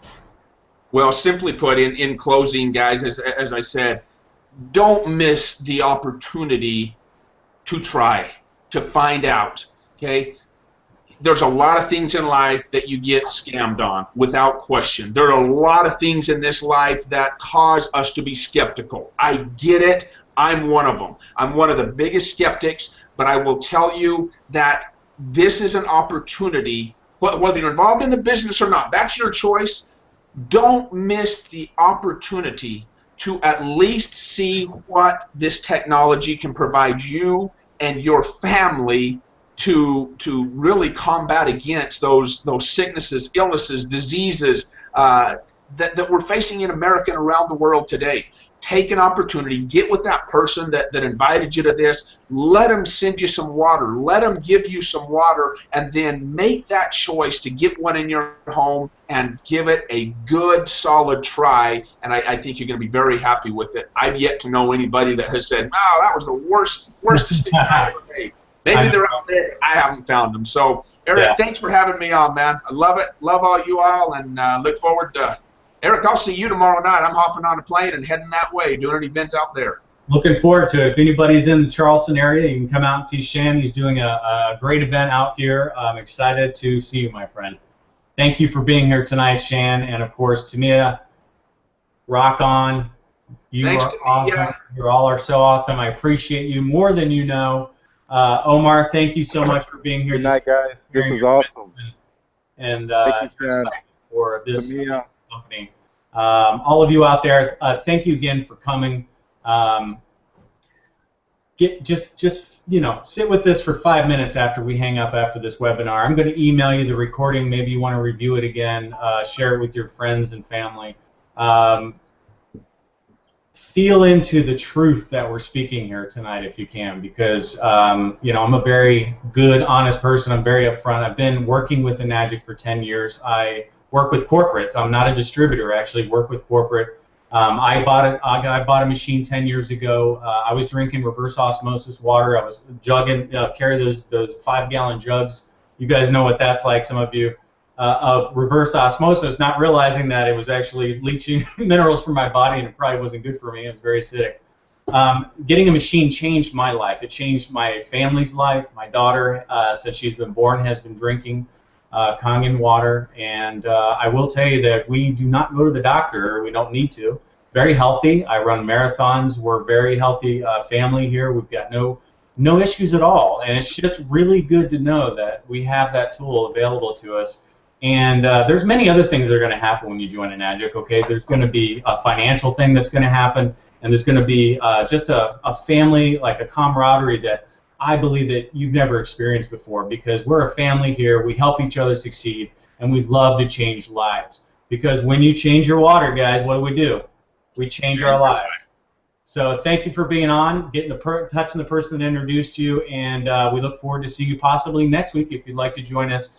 Well, simply put, in closing, guys, as I said, don't miss the opportunity to try, to find out, okay? There's a lot of things in life that you get scammed on, without question. There are a lot of things in this life that cause us to be skeptical. I get it. I'm one of them. I'm one of the biggest skeptics, but I will tell you that this is an opportunity, whether you're involved in the business or not, that's your choice. Don't miss the opportunity to at least see what this technology can provide you and your family to really combat against those sicknesses, illnesses, diseases that we're facing in America and around the world today. Take an opportunity, get with that person that invited you to this, let them send you some water, let them give you some water, and then make that choice to get one in your home and give it a good, solid try, and I think you're going to be very happy with it. I've yet to know anybody that has said, no, that was the worst decision I ever made. Maybe they're out there, I haven't found them. So, Eric, thanks for having me on, man. I love it, love all you all, and look forward to Eric, I'll see you tomorrow night. I'm hopping on a plane and heading that way, doing an event out there. Looking forward to it. If anybody's in the Charleston area, you can come out and see Shan. He's doing a great event out here. I'm excited to see you, my friend. Thank you for being here tonight, Shan. And, of course, Tamia, rock on. You Thanks, are awesome. Yeah. You all are so awesome. I appreciate you more than you know. Omar, thank you so much for being here. Good night, guys. This is awesome. And thank you, Shan, for this company. All of you out there, thank you again for coming. Just you know, sit with this for 5 minutes after we hang up after this webinar. I'm going to email you the recording. Maybe you want to review it again, share it with your friends and family. Feel into the truth that we're speaking here tonight if you can, because you know, I'm a very good, honest person. I'm very upfront. I've been working with Enagic for 10 years. I work with corporates. I'm not a distributor. I actually work with corporate. I bought a machine 10 years ago. I was drinking reverse osmosis water. I was jugging, carry those 5-gallon jugs. You guys know what that's like, some of you, of reverse osmosis, not realizing that it was actually leaching minerals from my body, and it probably wasn't good for me. It was very acidic. Getting a machine changed my life. It changed my family's life. My daughter, since she's been born, has been drinking Kangen water, and I will tell you that we do not go to the doctor. We don't need to. Very healthy. I run marathons. We're a very healthy family here. We've got no issues at all, and it's just really good to know that we have that tool available to us. And there's many other things that are going to happen when you join Enagic. Okay, there's going to be a financial thing that's going to happen, and there's going to be just a family, like a camaraderie that I believe that you've never experienced before, because we're a family here. We help each other succeed, and we love to change lives. Because when you change your water, guys, what do? We change our lives. So thank you for being on, touching the person that introduced you, and we look forward to seeing you possibly next week. If you'd like to join us,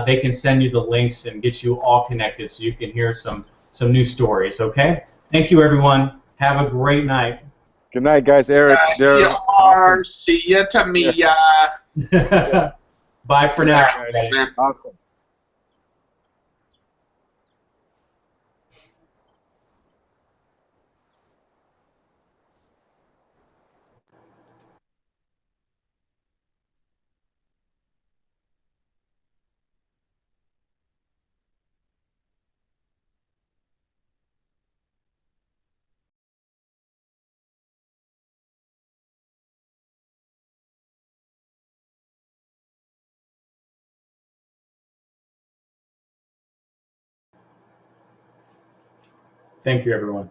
they can send you the links and get you all connected so you can hear some new stories. Okay? Thank you, everyone. Have a great night. Good night, guys. Eric, see you, Omar. See you, Tamiya. Yeah. Bye for now. Awesome. Thank you, everyone.